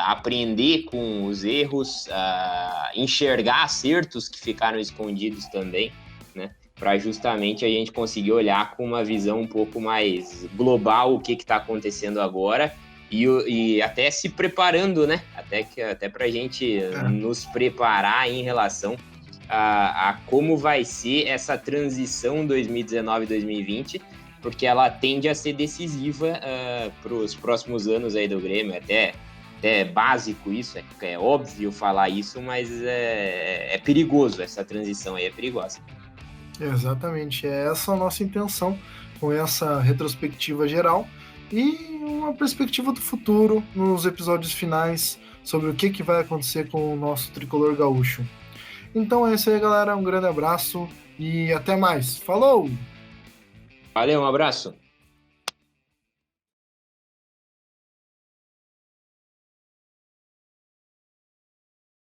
Speaker 2: aprender com os erros, enxergar acertos que ficaram escondidos também, né? Para justamente a gente conseguir olhar com uma visão um pouco mais global o que está acontecendo agora e até se preparando, né? até para a gente nos preparar em relação a como vai ser essa transição 2019-2020, porque ela tende a ser decisiva para os próximos anos aí do Grêmio. Até básico isso, é óbvio falar isso, mas é perigoso, essa transição aí é perigosa.
Speaker 1: Exatamente, é essa a nossa intenção com essa retrospectiva geral e uma perspectiva do futuro nos episódios finais sobre o que vai acontecer com o nosso tricolor gaúcho. Então é isso aí, galera, um grande abraço e até mais. Falou!
Speaker 2: Valeu, um abraço!